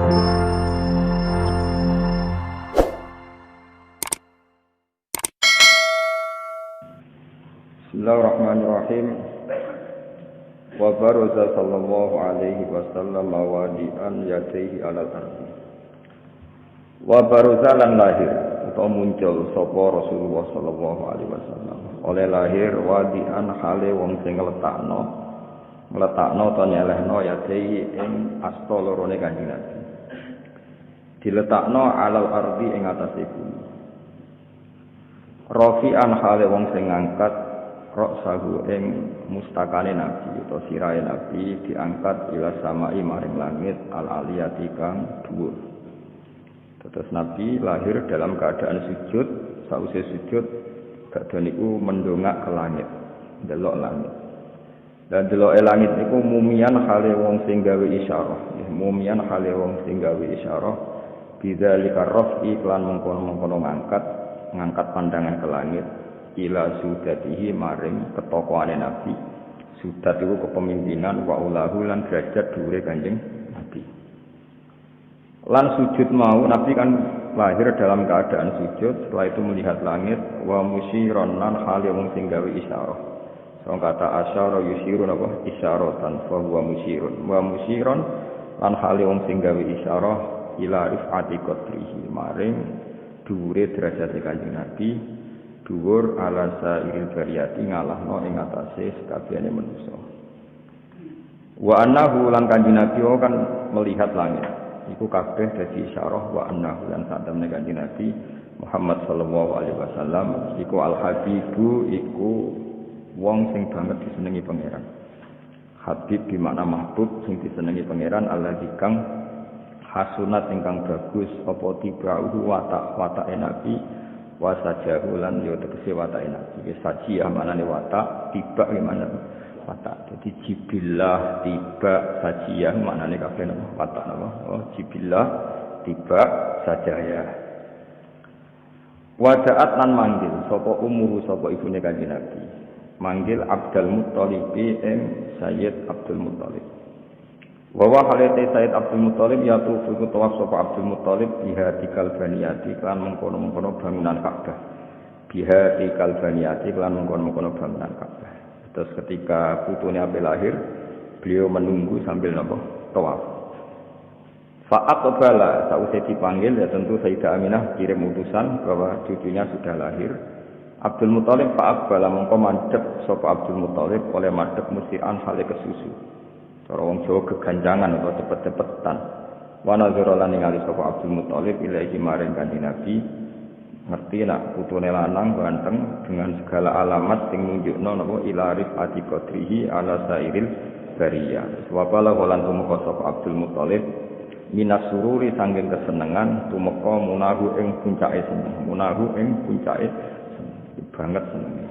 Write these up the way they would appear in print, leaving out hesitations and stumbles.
Bismillahirrahmanirrahim. Wa baraza sallallahu alaihi wasallam wadi'an yadayhi 'alal ardi. Wa baraza lan lahir utawa muncul sapa Rasulullah sallallahu alaihi wasallam oleh lahir wadi'an hale wong sing ngletakno ta nyelehno yadayhi ing asta lorone Kanjeng Nabi. Diletakno 'alal ardi ing atase bumi. Rafi'an hale wong sing ngangkat roksahu ing mustakane Nabi atau sirahe Nabi diangkat ila samai maring langit al-aliyati kang dhuwur. Terus Nabi lahir dalam keadaan sujud, sausé sujud badhe niku mendongak ke langit, ndelok langit. Dan deloke langit niku mumian hale wong sing gawe isyarah, mumian hale wong sing gawe isyarah bidzalika rafi lan mengkono-mengkono ngangkat pandangan ke langit ila sudatihi maring ketokohane Nabi. Sudat itu kepemimpinan wa ulahu lan derajat dhuwure Kanjeng Nabi. Lan sujud mau Nabi kan lahir dalam keadaan sujud, setelah itu melihat langit wa musyiron lan hale wong sing gawe isyarah. So kata asyara yusyirun apa isyaratan fa huwa musyirun. Wa musyiron lan hale wong sing gawe isyarah ila rifati qadrihi maring dhuwure derajat Kanjeng Nabi. Dhuwur ala sairil bariyati ngalahno ing atase sakabehane manusa. Wa annahu lan Kanjeng Nabi kan melihat langit. Iku kabeh dadi isyarah wa annahu lan sadamne Kanjeng Nabi Muhammad sallallahu alaihi wasallam iku al-habibu iku wong sing banget disenengi pangeran. Habib di makna mahbub sing disenengi pangeran alladzi kang hasunat ingkang bagus apa tibahu watake Nabi wasajahu lan yo tegese watake Nabi. Iki sajiyah manane watak, tiba gimana watak. Jadi jibillah, tiba, sajiyah manane kabeh watak napa? Oh, jibillah, tiba, sajaya. Wadaat lan manggil sapa umuru sapa ibune Kanjeng Nabi. Manggil Abdul Muthalib ing Sayyid Abdul Muthalib. Wa halate Sayyid Abdul Muthalib yaitu fiku tawaf sapa Abdul Muthalib biha dikal baniyati kan mengkono-mengkono bangunan Ka'bah. Biha dikal baniyati kan mengkono-mengkono bangunan Ka'bah. Terus ketika putune ape lahir, beliau menunggu sambil napa tawaf. Fa'aqbala sausé dipanggil ya tentu Sayyidah Aminah kirim utusan bahwa cucunya sudah lahir. Abdul Muthalib fa'aqbala mengko mandhep sapa Abdul Muthalib oleh madhep musian hale kesusu. Cara wong Jawa keganjangan atau cepet-cepetan. Wa nazara lan ningali sapa Abdul Muthalib ilahi maring Kanjeng Nabi. Ngerti nak putune lanang ganteng dengan segala alamat sing nunjukno napa ilarif ati qadrihi ala sairil bariyah. Sebab ala lan tumeka sapa Abdul Muthalib minas sururi sanging kesenengan tumeka munahu ing puncake seneng. Munahu ing puncake banget senenge.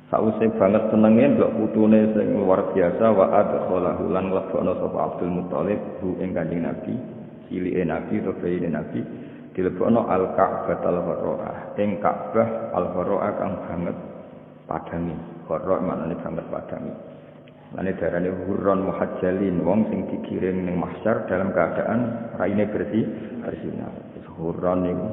Sausé banget senenge ndok putune sing luar biasa wa adkhalahu lan lebokno sapa Abdul Muthalib hu ing Kanjeng Nabi, cilike Nabi utawa bayine Nabi dilebokno al-Ka'bah al-Gharra'ah, ing Ka'bah al-Gharra'ah kang banget padangi. Gharra' maknane banget padangi. Lane darane hurron muhajjalin wong sing dikirim ning mahsyar dalam keadaan raine bersih, bersinar. Hurron niku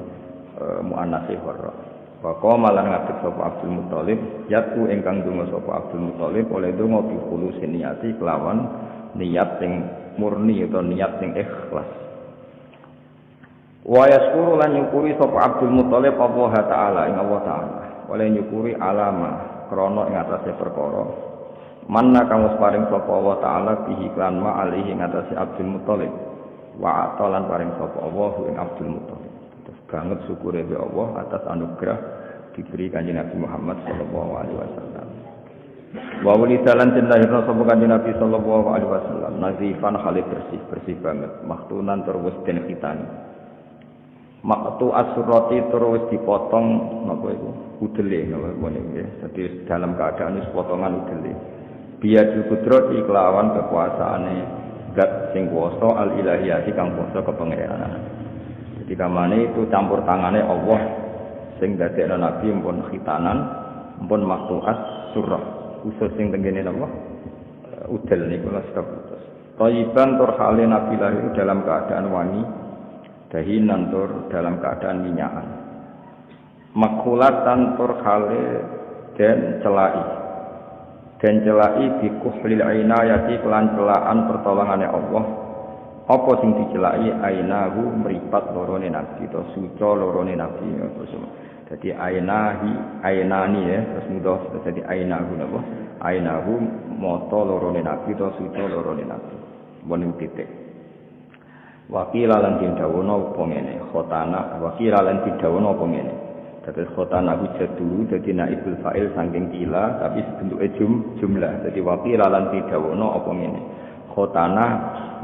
muannatse gharra'. Wa qama lan ngadeg sapa Abdul Muthalib yatu ingkang donga sapa Abdul Muthalib oleh donga bi khulusin niyati kelawan niat sing murni atau niat sing ikhlas. Wa yaskuru lan nyukuri sapa Abdul Muthalib Allah taala ing Allah taala oleh nyukuri alama krana ing atase perkara manna kang wis paring sapa Allah taala bihi lan ma alihi ing atase Abdul Muthalib wa atalan paring sapa Allah ing Abdul Muthalib. Banget syukure be Allah atas anugerah diberi Kanjeng Nabi Muhammad sallallahu alaihi wasallam. Wa walidalan lahirna sapa Kanjeng Nabi sallallahu alaihi wasallam nazifan hale bersih banget, maktunan terus den khitani. Maktu asurati terus dipotong napa iku? Udele napa ngene. Dadi dalam keadaan wis potongan udele. Biadul qudrati kelawan kekuasaane zat sing kuwasa al ilahiyati kang kuwasa kepangeranan. Jadi kamane itu campur tangane Allah sing dadekno Nabi mpun khitanan, mpun maktuas surah. Khusus sing tengene napa? Udel niku lha sebab putus. Thayyiban tur hale Nabi lahir dalam keadaan wangi, dahinan tur dalam keadaan minyakan. Makhulatan tur hale den celai bikuhlil ainayati kelan celaan pertolongane Allah. Apa sing dicelaki ainahu mripat lorone Nabi to suca lorone Nabi terus. Dadi ainani ya terus mudah dadi ainahu napa? Ainahu mata lorone Nabi to suca lorone Nabi. Boning titik. Wakila lan didhawuhna apa ngene, khotana wakila lan didhawuhna apa ngene. Dadi khotana ku jadu dadi naibul fa'il saking kila tapi bentuke jumlah. Dadi wakila lan didhawuhna apa ngene. Khotana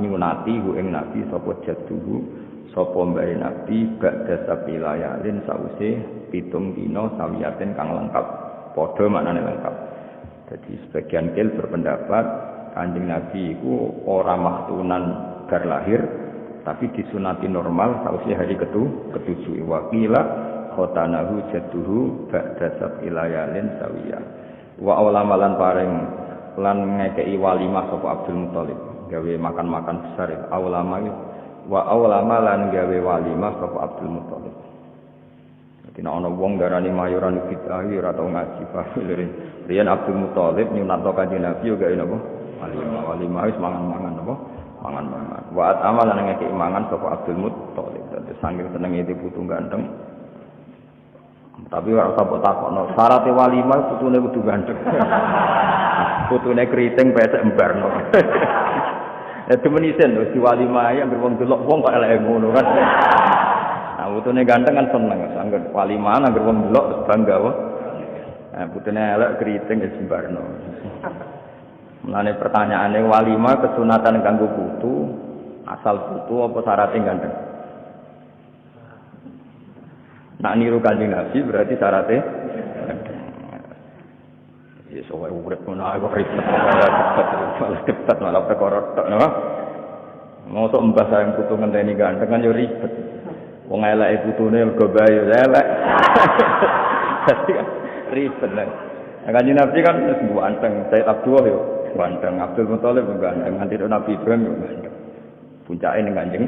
nyunati hu ing Nabi sapa jaduhu sapa mbare Nabi ba'da sabilayalin sause 7 dina sawiyaten kang lengkap. Padha maknane lengkap. Jadi sebagian kil berpendapat Kanjeng Nabi iku ora maktunan bar lahir tapi disunati normal sause hari ketujuh. Wakila khotanahu jaduhu ba'da sabilayalin sawiyah. Wa ulamalan paring lan ngekei walimah sapa Abdul Muthalib gawe makan-makan besar ulama wa ulama lan gawe walimah sapa Abdul Muthalib. Dadi nek ana wong darani mayuran bid'ah ora tau ngaji fahilire. Riyen Abdul Muthalib nyunatno Kanjeng Nabi yo gawe napa? Walimah wis mangan-mangan napa? Mangan-mangan. Wa at'ama lan ngekei mangan sapa Abdul Muthalib. Dadi saking senenge putu ganteng. Tapi ora usah mbok takokno, syarat walimah putune kudu ganteng. Putune kriting pesek embarno. Ya demenisen lho si walimah ya anggere wong delok wong kok eleke ngono kan. Nah, putune ganteng kan seneng, anggere walimah anggere wong delok terus bangga wae. Nah, putune elek kriting ya embarno. Mulane pertanyaane walimah kesunatan kanggo putu, asal putu apa syaraté ganteng? Nak niru Kanjeng Nabi berarti syaratnya ya soalnya urip ngono ae kok ribet malah perkara tok napa mosok mbah sayang putu ngenteni ganteng kan yo ribet wong eleke putune mergo bae yo elek dadi ribet lah Kanjeng Nabi kan wis ganteng Sayyid Abdullah yo ganteng Abdul Muthalib ganteng nganti Nabi Ibrahim yo ganteng puncake ning Kanjeng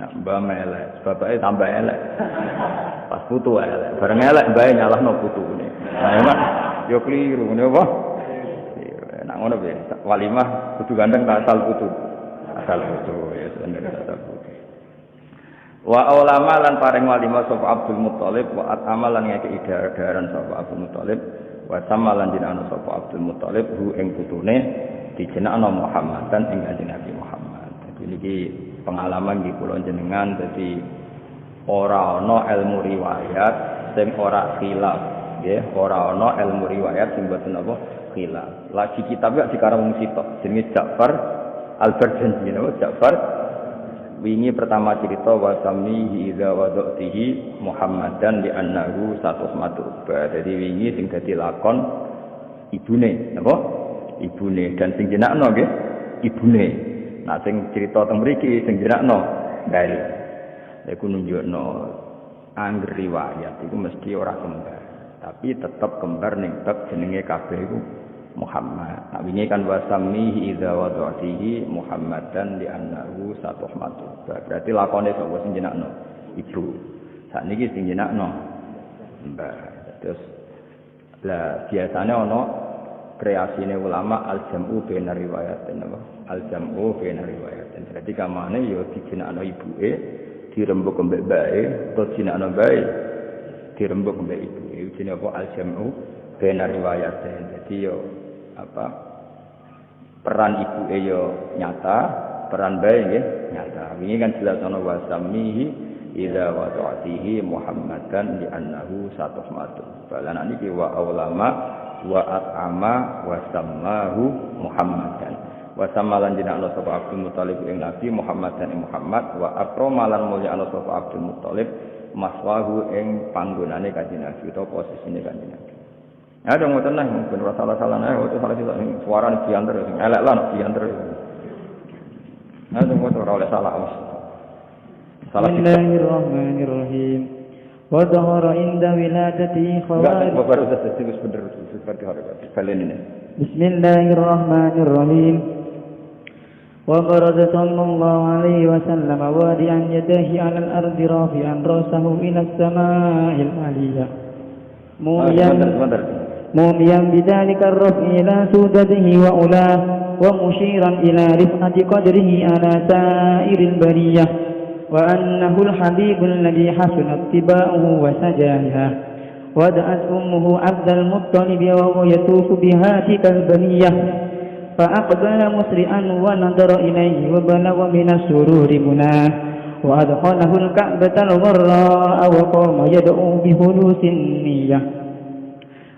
Mbah melek, bapake tambah elek. Pas putu elek, bareng elek mbae nyalahno putune. Nah, emang yo kliru ngene apa? Nek ngono piye? Walimah kudu ganteng tak asal putu. Asal putu ya bener asal putu. Wa ulama lan paring walimah sapa Abdul Muthalib wa at'ama lan ngekeki daran sapa Abdul Muthalib wa samalan dinano sapa Abdul Muthalib hu ing putune dijenakno Muhammadan ing Kanjeng Nabi Muhammad. Dadi niki pengalaman di kula jenengan dadi ora ana ilmu riwayat sing ora khilaf nggih ora ana ilmu riwayat sing boten apa khilaf lagi kitab gak dikarang wong sitok jenenge Ja'far Al-Barjanji napa Ja'far wingi pertama cerita wa samihi idza wadatihi Muhammadan li annahu satuhmatu dadi wingi sing dadi lakon ibune napa ibune dan sing jenakno nggih ibune. Nah sing cerita teng mriki sing jenakno dari iku nunjukno angger riwayat iku mesti ora kembar tapi tetep kembar ning bab jenenge kabeh iku Muhammad. Nah wingi kan wasamihi idza wadatihi Muhammadan li annahu satuhmatu. Berarti lakone sapa sing jenakno ibu. Sakniki sing jenakno mbah. Terus lah biasane ana kreasine ulama al-jam'u bainar riwayatin apa al-jam'u bainar riwayatin jadi kamane ya dijenakno ibuke dirembuk mbek bae utawa jenakno bae dirembuk mbek ibuke jenenge apa al-jam'u bainar riwayatin jadi yo apa peran ibuke yo nyata peran bae nggih nyata wingi kan jelas ana wasamihi idza wada'atihi Muhammadan li annahu satuhmatu balan niki wa ulama wa at'ama wa sammahu Muhammadan wa samalan dinakno sapa Abdul Muthalib ing Nabi Muhammadan ing Muhammad wa akramalan mulyakno sapa Abdul Muthalib maswahu ing panggonane Kanjeng Nabi utawa posisine Kanjeng Nabi. Ya dong ngoten nah mungkin ora salah-salah ae utawa salah sing suarane diantar sing elek lan diantar. Nah dong ngoten ora oleh salah wis. Bismillahirrahmanirrahim. Wa dhahara inda wiladati khawarij. Baru sudah terus bener seperti hari ini. Bismillahirrahmanirrahim. وبرز صلى الله عليه وسلم وادعا يديه على الأرض رافعا رأسه إلى السماء العليا موميا بذلك الرفع إلى سودته وأولاه ومشيرا إلى رفعة قدره على سائر البرية وأنه الحبيب الذي حسن اتباعه وسجاها ودعت أمه عبد المطلب وهو يطوف بهاتك البنية فأقبل مسرعا ونظر إليه وبلغ من السرور مناه وأدخله الكعبة الغراء وقام يدعو بخلوص النية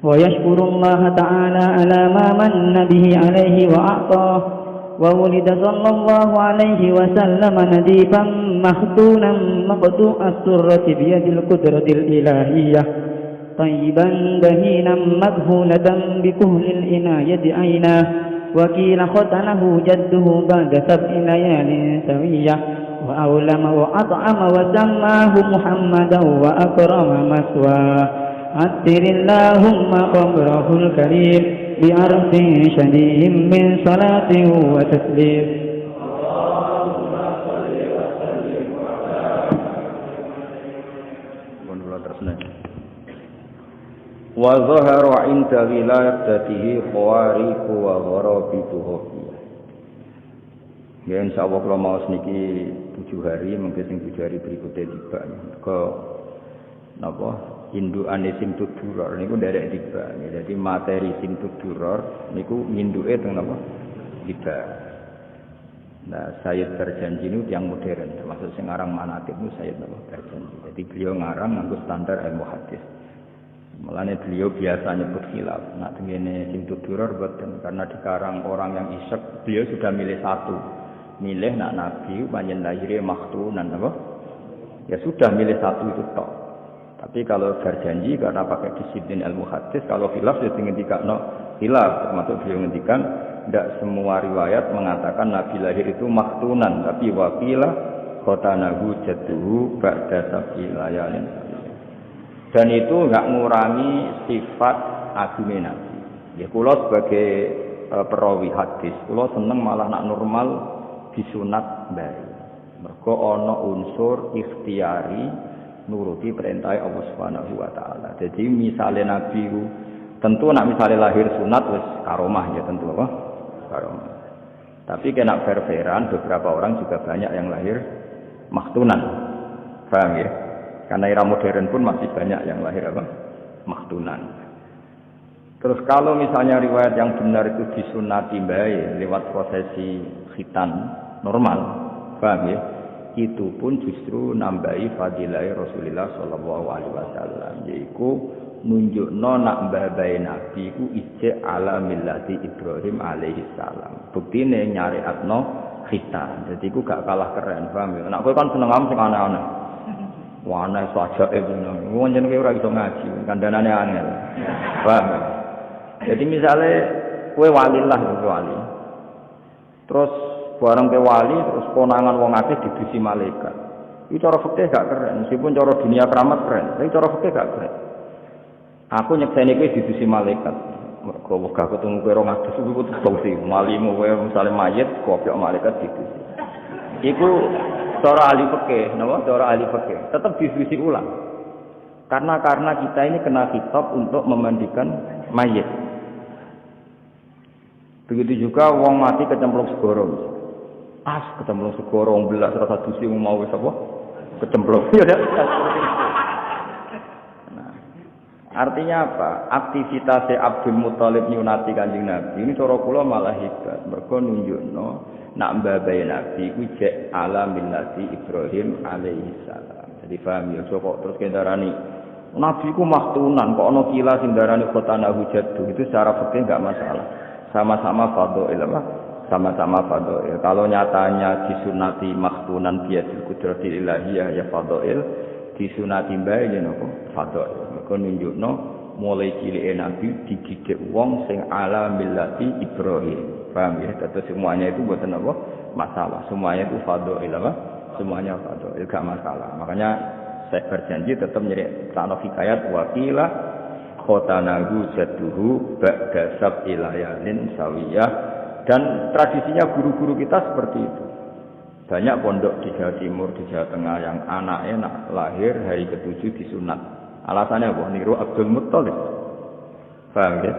ويشكر الله تعالى على ما من به عليه وأعطاه وولد صلى الله عليه وسلم نزيفا مختونا مقطوع السرة بيد القدرة الإلهية طيبا بهينا مكهولة بكهل العناية عيناه وكيل ختنه جده بعد 7 ليال سوية وأولم وأطعم وسماه محمدا وأكرم مثواه عطر اللهم قبره الكريم بعرف شديد من صلاة وتسليم اللهم صل وسلم wa zahara inda wilayatihi khawariqu wa gharabitu. Ya insyaallah kalau mau niki 7 hari mungkin sing 7 hari berikutnya tiba ke napa indukane Simtud Duror niku nderek tiba. Jadi materi Simtud Duror niku nginduke teng napa tiba. Nah, Sayyid Berjanji ini yang modern, termasuk sing aran manaqib niku Sayyid Berjanji. Jadi beliau ngarang nganggo standar ilmu hadis. Mulane beliau biasa nyebut khilaf. Nah, tengene Simtud Duror boten karena dikarang orang yang isek, beliau sudah milih satu. Milih nak Nabi panjen lahirnya maktunan apa? Ya sudah milih satu itu tok. Tapi kalau Berjanji karena pakai disiplin ilmu hadis, kalau khilaf ya ngendikakno khilaf, termasuk beliau ngendikan tidak semua riwayat mengatakan Nabi lahir itu maktunan, tapi waqila khotanahu jadduhu ba'da sab'i layalin. Dan itu enggak ngurangi sifat agungé Nabi. Ya kula sebagai perawi hadis, kula seneng malah nak normal disunat bae. Mergo ana unsur ikhtiari nuruti perintah Allah Subhanahu wa taala. Jadi misalnya Nabi ku tentu nak misalnya lahir sunat wis karomah ya tentu apa? Karomah. Tapi kena fair-fairan beberapa orang juga banyak yang lahir maktunan. Paham ya? Karena era modern pun masih banyak yang lahir apa? Maktunan. Terus kalau misalnya riwayat yang benar itu disunati bae lewat prosesi khitan normal, paham ya? Itu pun justru nambahi fadilah Rasulullah sallallahu alaihi wasallam, yaitu nunjukno nak mbabahe Nabi iku ijek ala millati Ibrahim alaihi salam. Buktine nyariatno khitan. Jadi iku gak kalah keren, paham ya? Nek kowe kan seneng am sing aneh-aneh. Wah, ana sajake ngono. Wong jenenge ora iso ngaji, kandhanane angel. Paham? Jadi misalnya kowe walillah iku wali. Terus bareng ke wali terus konangan wong akeh didusi malaikat. Itu cara fikih gak keren, meskipun cara dunia keramat keren, tapi cara fikih gak keren. Aku nyekseni kowe didusi malaikat. Mergo wegah ketemu kowe 200 iku terus malimu kowe misale mayit kopiok malaikat didusi. Iku cara ahli fikih, napa? Cara ahli fikih. Tetap diskusi ulang. Karena kita ini kena khitab untuk memandikan mayit. Begitu juga wong mati kecemplung segara. Kecemplung segara wong belas rasa dusi mau wis apa? Kecemplung. Nah, artinya apa? Aktivitas Abdul Muthalib nyunati Kanjeng Nabi ini cara kula malah hebat. Mergo nunjukno nak mbabahe Nabi ku jek ala millati Ibrahim alaihi salam. Jadi paham ya kok terus kendarani Nabi ku maktunan kok ana kila sing darani khotanahu jaddu itu secara fikih enggak masalah. Sama-sama fadhail apa? Sama-sama fadhail. Kalau nyatanya disunati maktunan biadil qudratil ilahiyah ya fadhail, disunati bae ya napa? Fadhail. Mergo nunjukno mulai cilike Nabi dididik wong sing ala millati Ibrahim. Paham ya? Tentu semuanya itu buatan apa? Masalah. Semuanya itu fadhail apa? Semuanya fadhail, enggak masalah. Makanya saya berjanji tetap nyeri tanah hikayat waqila khotanahu jadduhu ba'da sab'i layalin sawiyah Dan tradisinya guru-guru kita seperti itu. Banyak pondok di Jawa Timur, di Jawa Tengah yang anaknya lahir hari ke-7 disunat. Alasannya apa? Niru Abdul Muttalib. Paham ya?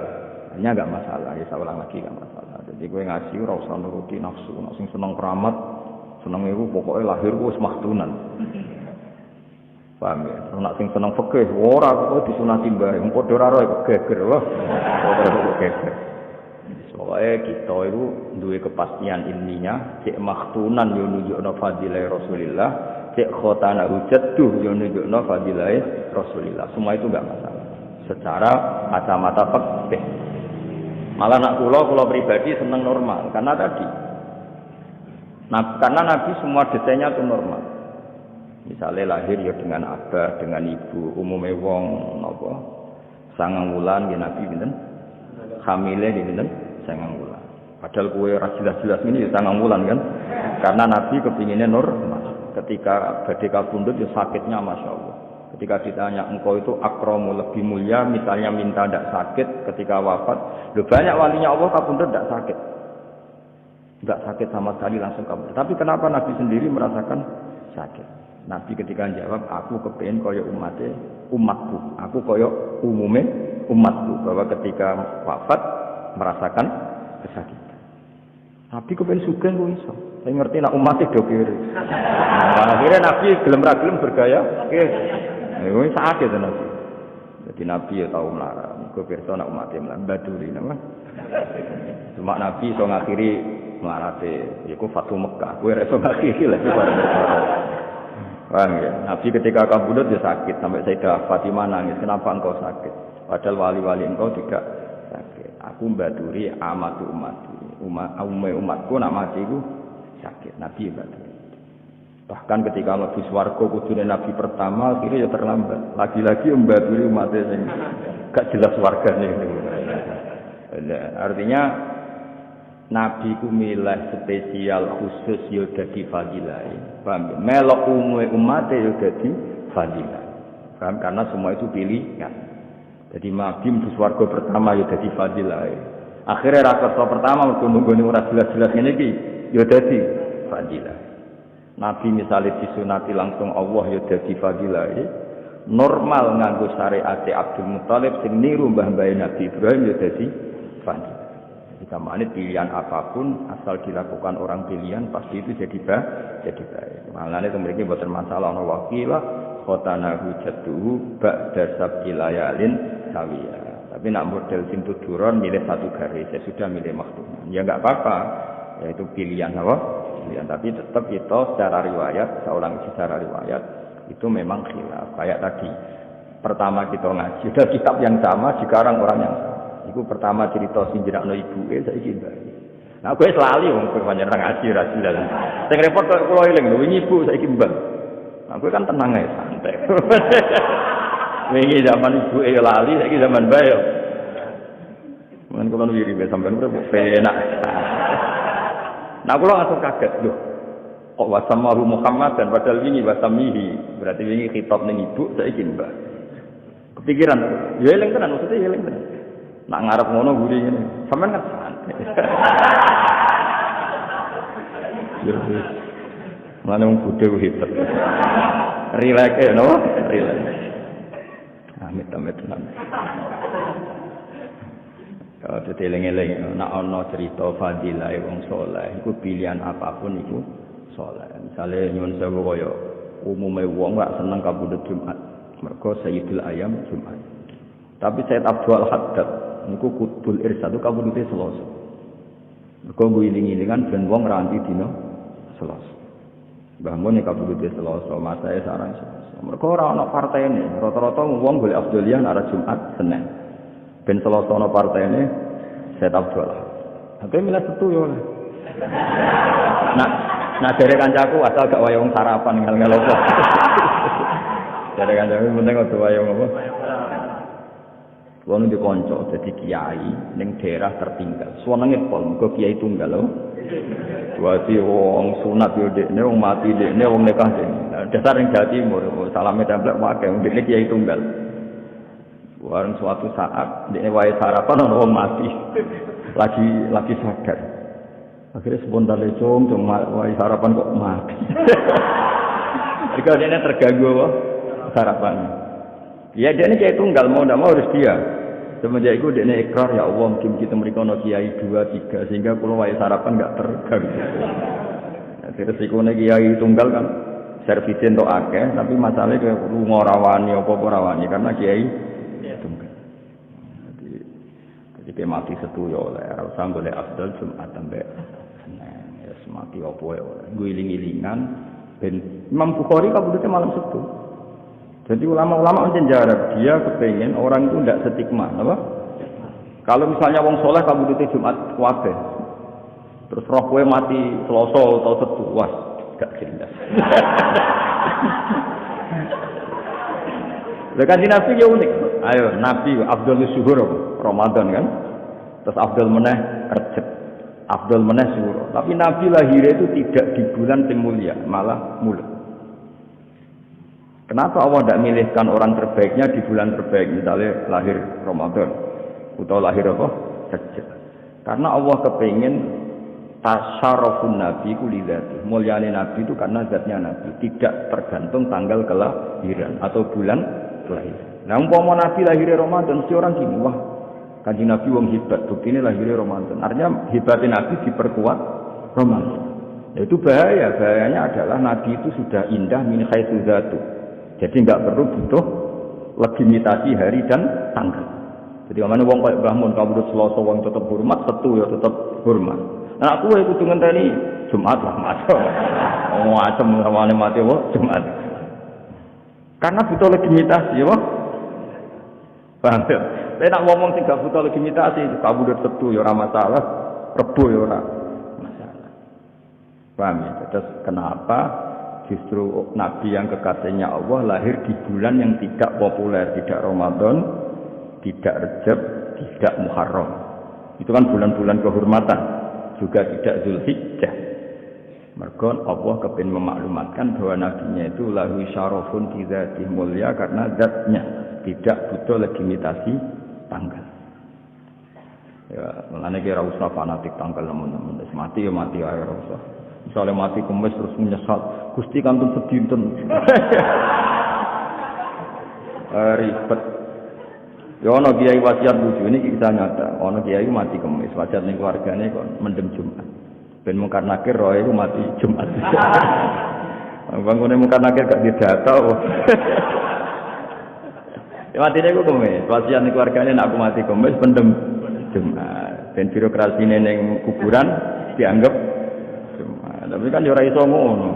Hanya enggak masalah, ya saya ulang lagi enggak masalah. Jadi gue ngaji ora usah nuruti nafsu, nek sing seneng keramat, seneng iku pokoke lahir wis mahtunan. Paham ya? Nek sing seneng fikih, ora kok disunati mbah, wong padha ora ora geger loh. Ora geger. Pokoknya kita itu duwe kepastian ilmiah, cek maktunan yo nunjukno fadilah Rasulullah, cek khotana hujatuh yo nunjukno fadilah Rasulullah. Semua itu enggak masalah. Secara kacamata fikih. Malah nak kula pribadi seneng normal karena tadi. Karena Nabi semua detailnya itu normal. Misalnya lahir ya dengan abah, dengan ibu, umumnya wong napa 9 wulan ya Nabi pinten? Hamile di pinten? 9 wulan. Padahal kowe ora jelas-jelas ini ya 9 wulan kan. Karena Nabi kepinginnya normal. Ketika badhe kabundut ya sakitnya Masya Allah. Ketika ditanya engkau itu akramu lebih mulia, misalnya minta tidak sakit ketika wafat. Loh, banyak walinya Allah kabundut tidak sakit. Tidak sakit sama sekali langsung kabundut. Tapi kenapa Nabi sendiri merasakan sakit? Nabi ketika jawab, aku kepingin koyo umatku. Aku koyo umume umatku. Bahwa ketika wafat merasakan kesakitan. Nabi kepingin sugeng kok iso. Saya ngerti nak umatnya do kiri. Nah, akhirnya Nabi gelem ra gelem bergaya kiri. Ini sakit Nabi. Jadi Nabi ya tahu melarang. Gue pirsa nak umatnya melarang. Baduri nama. Cuma Nabi so ngakhiri melarate. Ya ku Fatu Mekah. Gue reso ngakhiri lah. Paham ya? Nabi ketika kabudut ya sakit. Sampai Sayyidah Fatimah nangis. Kenapa engkau sakit? Padahal wali-wali engkau tidak sakit. Aku baduri amatu umati. Umatku nak mati ku sakit. Nabi baduri. Bahkan ketika mlebu swarga kudune Nabi pertama akhirnya ya terlambat. Lagi-lagi membaturi umatnya sing gak jelas wargane. Artinya Nabi ku milih spesial khusus yo dadi fadilah. Paham ya? Melok umume umatnya yo dadi fadilah. Paham? Karena semua itu pilihan. Jadi Nabi mlebu swarga pertama yo dadi fadilah. Akhirnya rakyat pertama mergo nunggone ora jelas-jelas ngene iki yo dadi fadilah. Nabi misalnya disunati langsung Allah ya dadi fadilah. Normal nganggo syariat Abdul Muttalib sing niru mbah-mbah Nabi Ibrahim ya dadi fadilah. Jika mana pilihan apapun asal dilakukan orang pilihan pasti itu jadi baik. Malane itu mriki mboten masalah ana wakilah khotana hujatuhu ba'da sabqi layalin sawiya. Tapi nak model sing tuduran milih satu garis, ya sudah milih maktuman. Ya enggak apa-apa. Ya itu pilihan apa? Ya, tapi tetap kita secara riwayat, saya ulangi secara riwayat itu memang khilaf. Kayak tadi pertama kita ngaji, ada kitab yang sama, sekarang orang yang sama. Itu pertama cerita sinjirakno ibuke saiki mbak. Nah, gue selalu wong panjenengan ngaji ra jelas. Sing repot kok kula eling lho wingi ibu saiki mbak. Nah, gue kan tenang ae santai. Wingi zaman ibuke lali, saiki zaman mbak yo. Mun kula wiri sampean kok penak. Nah, kalau langsung kaget, loh, kok wasamahu Muhammad dan padahal ini wasamihi, berarti ini khitab ning ibu, saya ingin mbak. Kepikiran, ya eling tenan, maksudnya ya eling tenan. Nak ngarep ngono guri ngene, sampean kan santai. Ya, mana wong budhe ku hebat. Rileks ya, no? Rileks. Amit-amit tenan. Kalau diteleng-eleng, nak ono cerita fadilah wong soleh, itu pilihan apapun itu soleh. Misalnya nyuwun sewu kaya umume wong gak seneng kabudut Jumat, mergo Sayyidul Ayam Jumat. Tapi Sayyid Abdul Haddad, niku kutbul irsad kabudute Selasa. Mergo ngiling-ilingan ben wong ranti dina Selasa. Mbah mun kabudute Selasa, masae sareng Selasa. Mergo ora ana partene, rata-rata wong golek afdoliyah arah Jumat Senin. Ben Selasa ana partene Said Abdul. Aku milih setu yo. Nah dari kancaku asal gak wayang sarapan ngel-ngel apa. Dari kancaku penting ora wayang apa. Wong di kanca dadi kiai ning daerah tertinggal. Suwenenge pol muga kiai tunggal lho. Wati wong sunat yo dekne wong mati dekne wong nikah dekne. Dasar ning Jawa Timur salame templek wae wong dekne kiai tunggal. Warung suatu saat dia wae sarapan orang mati lagi sadar. Akhirnya spontan lecong, cuma sarapan kok mati. Jika dia terganggu sarapannya. Ya dia ini kayak tunggal, mau tidak mau harus dia. Semenjak itu dia ikrar, ya Allah mungkin kita mereka kiai 2, 3 sehingga kalau wae sarapan nggak terganggu. Terus resikonya kiai tunggal kan servisin untuk akeh, tapi masalahnya kayak rumah rawani apa rawani karena kiai tunggal. Jadi dia mati setu ya oleh, harusnya boleh afdal Jumat sampai Senin. Ya mati apa ya oleh, guling-gilingan. Dan Imam Bukhari kabudutnya malam setu. Jadi ulama-ulama menjarak dia kepengen orang itu tidak stigma, apa? Kalau misalnya wong soleh kabudutnya Jumat kuabe, terus roh kue mati Selasa atau Setu, wah gak jelas. Lekan Nabi ya unik. Ayo Nabi Abdul Syuhur Ramadan kan, terus Abdul Meneh Rejab, Abdul Meneh Syuhur. Tapi Nabi lahirnya itu tidak di bulan yang mulia, malah mulut. Kenapa Allah tidak milihkan orang terbaiknya di bulan terbaik, misalnya lahir Ramadan atau lahir apa? Rejab. Karena Allah kepingin tasyarafun Nabi kulidati. Mulyane Nabi itu karena zatnya Nabi, tidak tergantung tanggal kelahiran atau bulan kelahiran. Nah, umpama Nabi lahir Ramadan, si orang gini, wah, Kanjeng Nabi wong hebat, buktinya lahir Ramadan. Artinya hebatnya Nabi diperkuat Ramadan. Itu bahaya. Bahayanya adalah Nabi itu sudah indah min haitsu dzatu. Jadi enggak perlu butuh legitimasi hari dan tanggal. Jadi amane wong koyo Mbah Mun kabudut Selasa wong tetep hormat, Setu ya tetep hormat. Nah aku kudu ngenteni Jumat lah maco. Oh asem samane mati wae Jumat. Karena butuh legitimasi ya, Bang. Saya nak ngomong sing gak butuh legitimasi, kabudut Setu ya ora masalah, Rebo ya ora masalah. Paham ya? Terus kenapa justru Nabi yang kekasihnya Allah lahir di bulan yang tidak populer, tidak Ramadan, tidak Rejab, tidak Muharram. Itu kan bulan-bulan kehormatan, juga tidak Zulhijjah. Mergo Allah kepingin memaklumatkan bahwa nabinya itu lahu syarafun fi dzatihi mulia karena zatnya, tidak butuh legitimasi tanggal. Ya, mulane kira usah fanatik tanggal teman-teman. Mati ya mati ae ora usah. Misalnya mati kemis terus menyesal, Gusti kantung pedinten. Ribet. Ya ana kiai wasiat lucu ini kisah nyata. Ana kiai mati kemis, wasiat ning keluargane kok mendem Jumat. Ben mungkar nakir roe iku mati Jumat. Bangune mungkar nakir gak didata. Ya matine iku kemis, wasiat ning keluargane nek aku mati kemis mendem Jumat. Ben birokrasine ning kuburan dianggap tapi kan ora iso ngono.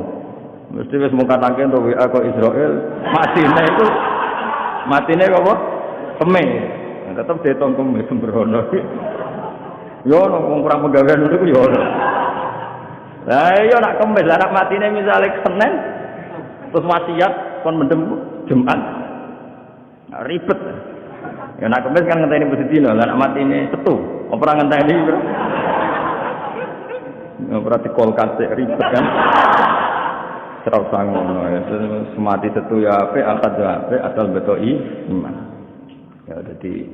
Mesti wis mungkatake untuk WA kok Israel, matine kok apa? Kemis. Tetep diitung kemis sembrono. Yo wong kurang penggawean niku yo ono. Lah iya nak kemis, lah nak matine misale Senin terus wasiat kon mendem Jumat. Nah, ribet. Ya nak kemis kan ngenteni Sedina, lah nak matine Setu, ora ngenteni bro. Berarti kolkase ribet kan. Serau sangono ya. Semati Setu ya apik, akad ya apik, asal betoi iman. Ya jadi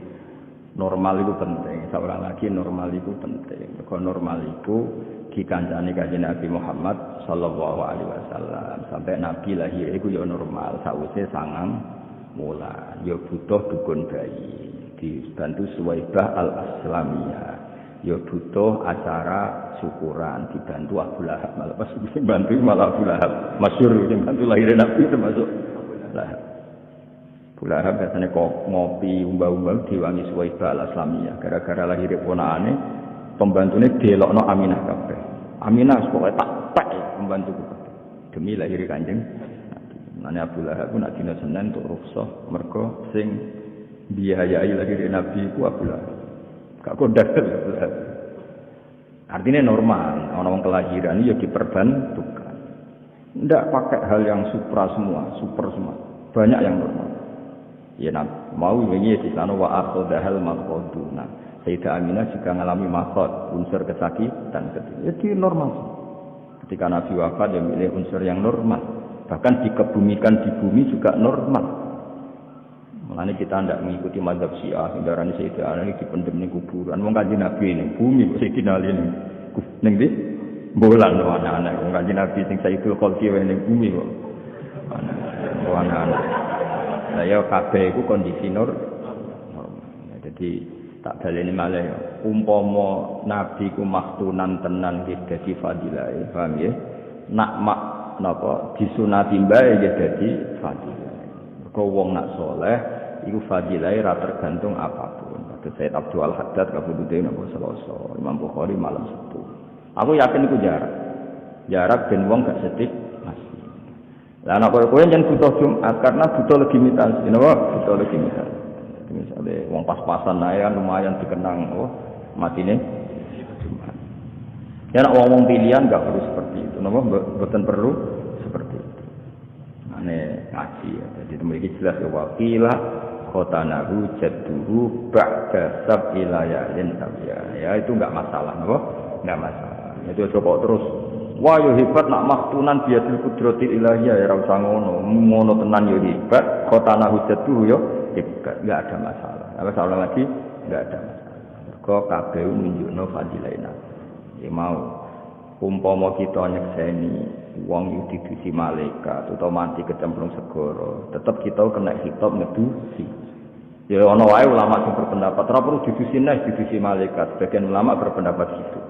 normal itu penting. Seorang lagi normal itu penting. Kalau normal itu dikancani kanjeng Nabi Muhammad sallallahu alaihi wasallam sampai Nabi lahir itu ya normal. Sawise 9 bulan. Ya butuh dukun bayi. Dibantu Suwaibah al-Aslamiyah. Ya butuh acara syukuran dibantu Abu Lahab, malah pas bantu malah Abu Lahab masyhur yang bantu lahirin Nabi termasuk Lahab. Abu Lahab biasanya kok ngopi umbah-umbah diwangi Suwaibah al-Aslamiyah gara-gara lahirin ponakane pembantune delokno Aminah kabeh. Aminah pokoke tak pek pembantu demi lahirin Kanjeng Nabi. Mane Abu Lahab pun nak dina Senin untuk rukhsah mergo sing biayai lahirin Nabi ku Abu Lahab. Gak kondang. Artinya normal, orang kelahiran ya diperbantukan. Tidak pakai hal yang super semua. Banyak yang normal. Ya mau ini di sana wa akhodahal makhoduna. Sayyidah Aminah juga mengalami makhod, unsur kesakitan. Jadi normal. Ketika Nabi wafat dia milih unsur yang normal. Bahkan dikebumikan di bumi juga normal. Mulane kita tidak mengikuti mazhab Syiah, hindarane Sayyidah ini dipendem ning kuburan. Wong Kanjeng Nabi ini bumi kok dikenali ning ndi? Bulan lho anak-anak wong Kanjeng Nabi sing Sayyidul Khalqi wae ning bumi kok. Anak-anak. Lah ya kabeh iku kondisi normal. Jadi tak baleni malih umpama nabi ku maktunan tenan nggih dadi fadilah, paham nggih? Nak napa disunati bae nggih dadi fadilah. Mergo wong nak saleh iku fadilah ra tergantung apapun. Kados Said Abdul Haddad kabudute napa Selasa, Imam Bukhari malam Sabtu. Aku yakin iku jarak ben wong gak setik masih. Lah nek kowe yen butuh Jumat karena butuh legitimitas, napa? Butuh legitimitas. Misalnya wong pas-pasan ae kan lumayan dikenang matine Jumat. Ya nek wong pilihan enggak perlu seperti itu. Napa mboten perlu seperti itu. Ane ngaji ya. Jadi memiliki jelas wakila khotanahu jadduhu ba'da sab'ila ya'lin tabiya. Ya itu enggak masalah, napa? Enggak masalah. Itu coba terus wah yo hebat nak maktunan biadil kudratil ilahiyah ya ora usah ngono tenan yo hebat khotanahu jadduhu yo enggak ada masalah. Apa salah lagi? Enggak ada masalah. Kok kabeh nunjukno fadilaina. Ya mau umpama kita nyekseni wong iki didusi malaikat utawa mati kecemplung segara, tetep kita kena hitop ngedusi. Ya ana wae ulama sing berpendapat ora perlu didusi didusi malaikat. Sebagian ulama berpendapat gitu.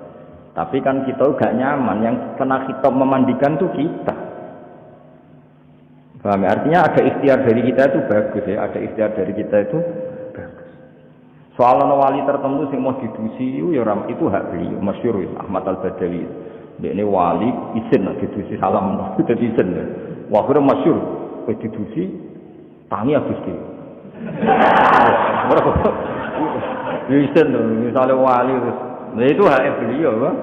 Tapi kan kita gak nyaman yang kena hitop memandikan tuh kita. Paham ya? Artinya ada ikhtiar dari kita itu bagus ya, ada ikhtiar dari kita itu bagus. Soal wali tertentu sing mau didusi itu hak beliau, masyhur Ahmad Al-Badawi. Dekne wali izin nak didusi salam dadi izin. Wah kira masyhur kowe didusi tangi habis iki. Izin misalnya wali nah itu hak beliau kan.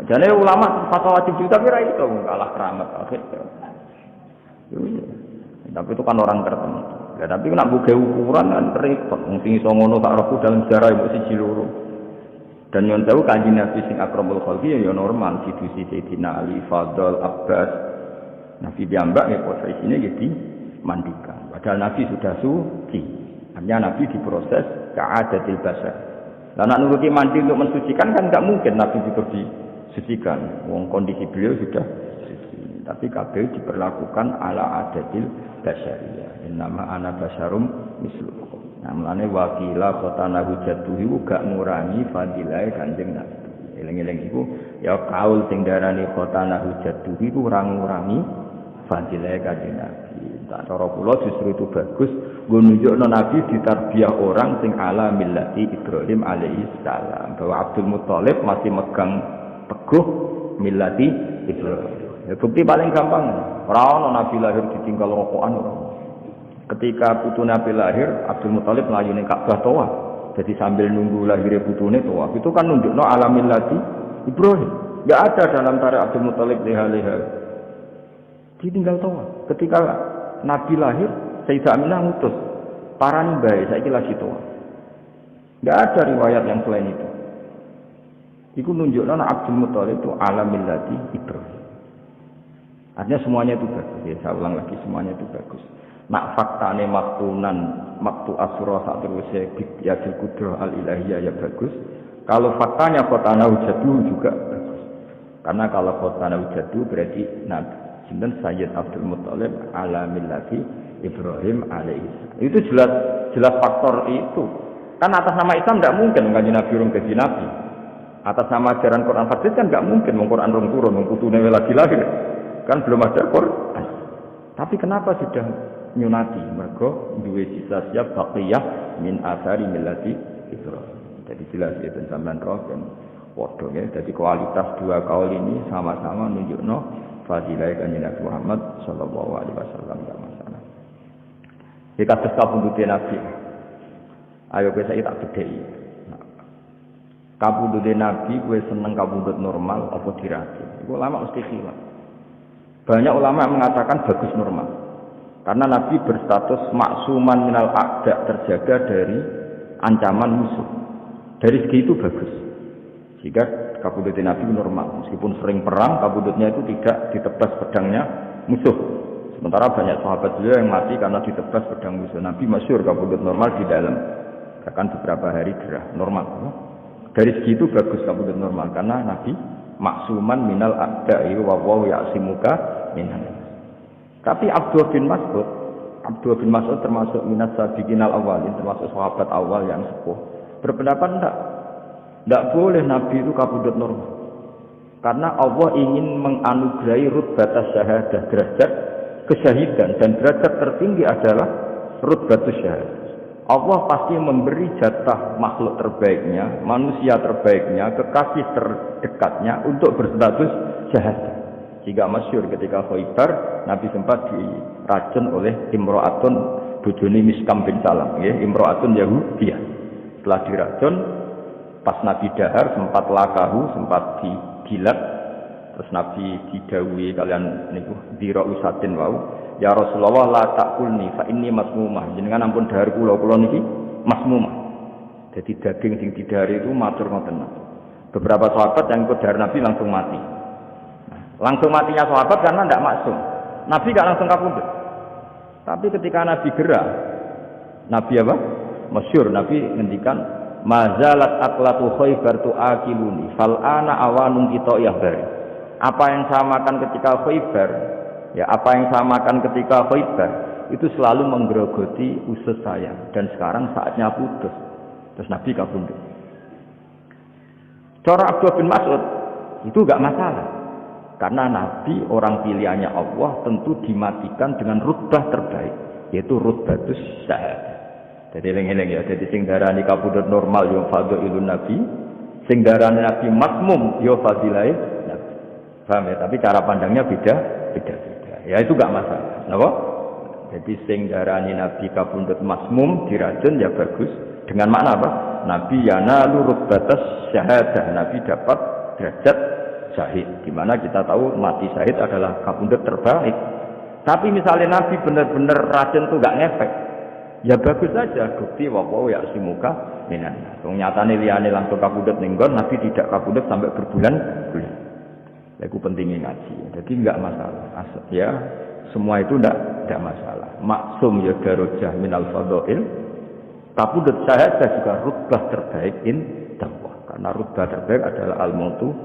Jane ulama fatwa wajib juga tapi ra itu kalah keramat akhirnya. Tapi itu kan orang tertentu. Ya, tapi nak buka ukuran kan repot. Mungkin iso ngono tak roku dalam sejarah ibu siji loro. Dan yang tahu Kanjeng Nabi sing akramul khalqi ya normal didusi Sayyidina Ali, Fadl, Abbas. Nabi diambak ya posisine jadi mandikan. Padahal Nabi sudah suci. Hanya Nabi diproses ka'adatil basar. Lah nak nuruti mandi untuk mensucikan kan enggak mungkin Nabi itu disucikan. Wong kondisi beliau sudah tapi kabeh diperlakukan ala adatil basyariyah. Innama ana basyarum mislukum. Nah, mulane wakila khotana hujatuhu gak ngurangi fadilah Kanjeng Nabi. Eling-eling iku ya kaul sing darani khotana hujatuhu iku ora ngurangi fadilah Kanjeng Nabi. Tak cara kula justru itu bagus nggo nunjukno Nabi ditarbiyah orang sing ala millati Ibrahim alaihi salam. Bahwa Abdul Muthalib masih megang teguh millati Ibrahim. Ya, bukti paling gampang, ora ono Nabi lahir ditinggal rokokan ora. Ketika putu Nabi lahir, Abdul Muthalib mlayu ning Ka'bah tawaf. Jadi sambil nunggu lahirnya putune tawaf. Itu kan nunjukno alamil lati Ibrahim. Enggak ada dalam tarikh Abdul Muthalib leha-leha. Ditinggal tawaf. Ketika Nabi lahir, Sayyidah Aminah ngutus parani bae saiki lagi tawaf. Enggak ada riwayat yang selain itu. Iku nunjukno Abdul Muthalib itu alamil lati Ibrahim. Artinya semuanya itu bagus. Ya, saya ulang lagi semuanya itu bagus. Nak faktane maktunan maktu asura sak terusé biadil kudrah al ilahiyah ya bagus. Kalau faktanya khotana hujadu juga bagus. Karena kalau khotana hujadu berarti Nabi sinten Sayyid Abdul Muthalib ala millati Ibrahim alaihi. Itu jelas faktor itu. Kan atas nama Islam tidak mungkin Kanjeng Nabi urung dadi nabi. Atas nama ajaran Quran hadis kan enggak mungkin wong Quran urung turun, wong putune lagi lahir. Kan belum ada Quran. Tapi kenapa sudah nyunati? Mergo duwe sisa siap baqiyah min athari millati Ibrahim. Jadi jelas ya sampean roh dan padha ya. Jadi kualitas dua kaul ini sama-sama nunjukno fadilah Kanjeng Nabi Muhammad sallallahu alaihi wasallam enggak masalah. Iki kados kabundute Nabi. Ayo kowe saiki tak bedheki. Kabundute Nabi kowe seneng kabundut normal apa dirati? Iku lama mesti khilaf. Banyak ulama yang mengatakan bagus normal. Karena Nabi berstatus maksuman minal a'da, terjaga dari ancaman musuh. Dari segi itu bagus. Jika kabudut Nabi normal, meskipun sering perang, kabudutnya itu tidak ditebas pedangnya musuh. Sementara banyak sahabat beliau yang mati karena ditebas pedang musuh. Nabi masyhur kabudut normal di dalam. Bahkan beberapa hari gerah normal. Dari segi itu bagus kabudut normal karena Nabi maksuman minal a'da'i wa wa ya'simuka minan. Tapi Abdullah bin Mas'ud termasuk minas sabiqinal awalin, termasuk sahabat awal yang sepuh. Berpendapat enggak boleh Nabi itu kabudut normal. Karena Allah ingin menganugerahi rutbatas syahadah, derajat kesyahidan, dan derajat tertinggi adalah rutbatus syahadah. Allah pasti memberi jatah makhluk terbaiknya, manusia terbaiknya, kekasih terdekatnya untuk berstatus syahadah. Jika masyhur ketika Khaibar, Nabi sempat diracun oleh Imro'atun bojone Miskam bin Salam, ya, Imro'atun Yahudiyah. Setelah diracun, pas Nabi dahar sempat lakahu, sempat digilat, terus Nabi didhawuhi kalian niku dira usatin wau. Ya Rasulullah la takulni fa inni masmumah. Jenengan ampun dahar kula niki masmumah. Jadi daging sing didahari itu matur ngoten. Beberapa sahabat yang ikut dahar Nabi langsung mati. Langsung matinya sahabat karena tidak maksum. Nabi enggak langsung kabudut. Tapi ketika Nabi gerah, Nabi apa? Masyhur Nabi ngendikan mazalat aklatu Khaibar tu'akiluni fal ana awanun kita yahbar. Apa yang saya makan ketika Khaibar, ya apa yang saya makan ketika Khaibar itu selalu menggerogoti usus saya, dan sekarang saatnya putus. Terus Nabi kabundut. Cara Abdullah bin Mas'ud itu enggak masalah. Karena Nabi orang pilihannya Allah tentu dimatikan dengan rutbah terbaik, yaitu rutbatus syahadah. Jadi eling-eling ya, jadi sing darani kabudut normal yo fadhailun Nabi, sing darani Nabi makmum yo fadilahe Nabi. Paham ya? Tapi cara pandangnya beda. Ya itu enggak masalah. Napa? Jadi sing darani Nabi kabundut makmum diracun ya bagus. Dengan makna apa? Nabi yanalu rutbatas syahadah. Nabi dapat derajat syahid. Di mana kita tahu mati syahid adalah kabundut terbaik. Tapi misalnya Nabi benar-benar racun itu enggak ngefek. Ya bagus saja, bukti wawaw ya simuka minan. Nyatane liyane langsung kabudut ninggon, Nabi tidak kabudut sampai berbulan-bulan. Itu pentingnya ngaji. Jadi enggak masalah. Ya, semua itu enggak masalah. Maksum ya darajah minal fadhail. Kabudut syahadah juga rutbah terbaik dakwah. Karena rutbah terbaik adalah al-mautu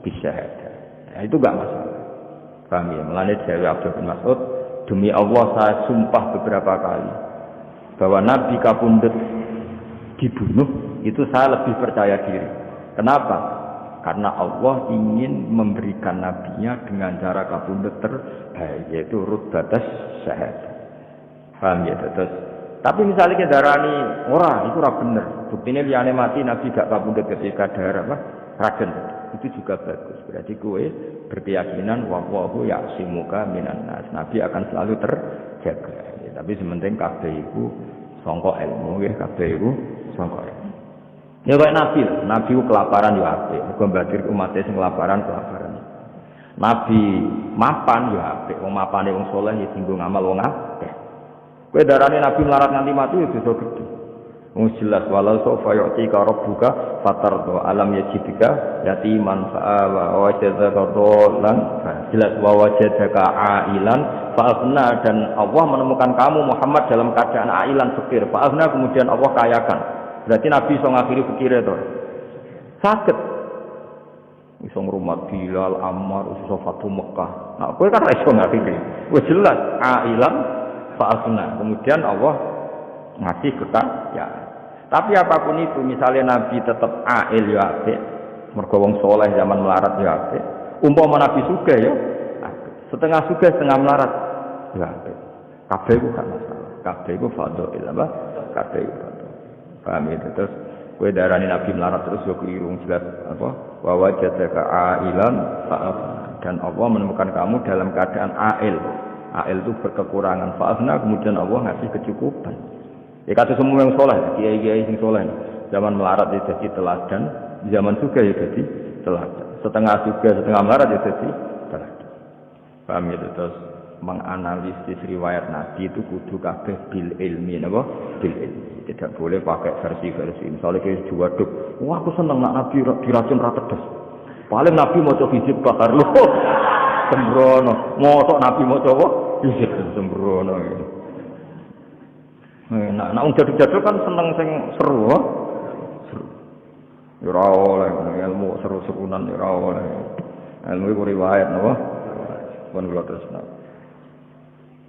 bisyahadah. Ya, itu enggak masalah. Paham ya? Mulane dari Abdullah bin Mas'ud, demi Allah saya sumpah beberapa kali bahwa Nabi kabundut dibunuh, itu saya lebih percaya diri. Kenapa? Karena Allah ingin memberikan nabinya dengan cara kabundut terbaik, yaitu rutbatas syahadah. Paham ya? Terus, tapi misalnya kedarani itu ora bener. Buktinya liyane mati Nabi gak kabundut ketika darah racun. Itu juga bagus. Berarti kowe berkeyakinan wallahu ya'simuka minan nas. Nabi akan selalu terjaga. Tapi sementing kabeh iku sangka ilmu nggih, kabeh iku sangka ilmu. Ya kaya Nabi ku kelaparan yo apik, mergo mbagir umat sing kelaparan. Nabi mapan yo apik, wong mapane wong saleh ya dienggo ngamal wong akeh. Kowe darane Nabi melarat nganti mati yo dosa gedhe. Wong jelas walal sofa yu'tika rabbuka fatardo alam yajidika yatiman fa'awa wajadaka dolan jelas wa wajadaka ailan fa'afna, dan Allah menemukan kamu Muhammad dalam keadaan ailan fakir. Fa'afna, kemudian Allah kayakan. Berarti Nabi iso ngakhiri fakire to. Saged. Iso ngrumat Bilal, Ammar, iso Fatu Mekah. Nah, kowe kan iso ngakhiri. Wis jelas ailan fa'afna. Kemudian Allah ngasih kekayaan. Tapi apapun itu, misalnya Nabi tetap ail ya apik, mergo wong saleh zaman melarat ya apik. Umpama Nabi sugih ya setengah sugih setengah melarat ya apik. Kabeh iku gak masalah. Kabeh iku fadhail apa? Kabeh iku fadhail. Paham ya? Terus kowe darani Nabi melarat terus yo keliru jelas apa? Wa wajadaka ailan fa'af, dan Allah menemukan kamu dalam keadaan ail. Ail itu berkekurangan. Fa'afna, kemudian Allah ngasih kecukupan. Ya kata semua yang soleh, kiai-kiai yang soleh, zaman melarat ya jadi teladan, zaman suga ya jadi teladan. Setengah suga, setengah melarat ya jadi teladan. Paham ya? Terus menganalisis riwayat Nabi itu kudu kabeh bil ilmi, napa? Bil ilmi. Tidak boleh pakai versi-versi. Misalnya kayak juwaduk, wah aku seneng nak Nabi diracun ra tedes. Paling Nabi maca hizib bakar lho. Sembrono. Mosok Nabi maca apa? Hizib sembrono. Nah, wong jadul-jadul kan seneng sing seru, seru. Ya ora oleh ilmu seru-serunan ya ora oleh. Ilmu iku riwayat napa? Pun kula tresna.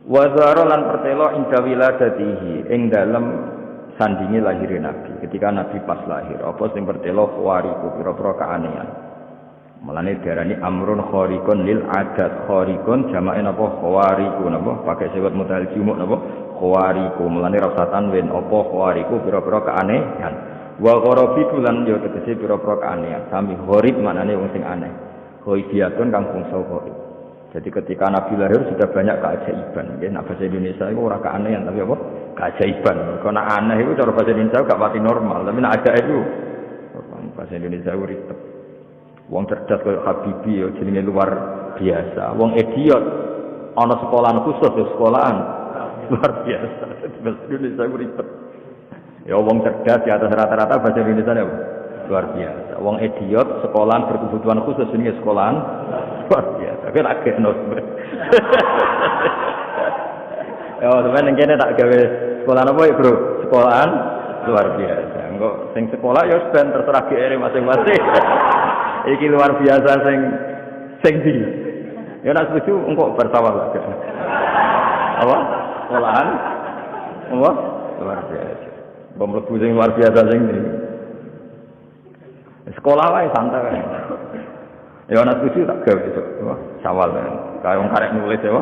Wa zara lan pertelo inda wiladatihi ing dalem sandinge lahire Nabi. Ketika Nabi pas lahir, apa sing pertelo khawariku pira-pira kaanehan. Mulane diarani amrun khariqun lil adat. Khariqun jamake napa khawariku napa? Pakai sifat mudhal jumuk napa? Khawariku. Mulane ra usah tanwin apa khawariku pira-pira kaanehan. Wa gharabitu lan yo tegese pira-pira kaanehan. Sami gharib maknane wong sing aneh. Ghaibiyatun kang bangsa ghaib. Jadi ketika Nabi lahir sudah banyak keajaiban. Nggih, nek bahasa Indonesia itu ora keanehan tapi apa? Keajaiban. Karena aneh itu cara bahasa Indonesia gak pati normal, tapi nek ada itu bahasa Indonesia itu ribet. Wong cerdas kaya Habibie ya jenenge luar biasa. Wong idiot ana sekolahan khusus ya sekolahan luar biasa. Bahasa Indonesia itu ribet. Ya wong cerdas di atas rata-rata bahasa Indonesia apa? Luar biasa. Wong idiot sekolahan berkebutuhan khusus jenenge sekolahan luar biasa. Tapi tak kena. Ya, sampeyan ning kene tak gawe sekolahan apa ya, Bro? Sekolahan luar biasa. Engko sing sekolah ya ben terserah GR masing-masing. Iki luar biasa sing ndi? Ya nek setuju engko bersawal aja. Apa? Sekolahan apa? Luar biasa. Bom mlebu sing luar biasa sing ndi? Sekolah wae santai wae. Ya ana setuju tak gawe itu. Sawal kaya wong karek nulis ya.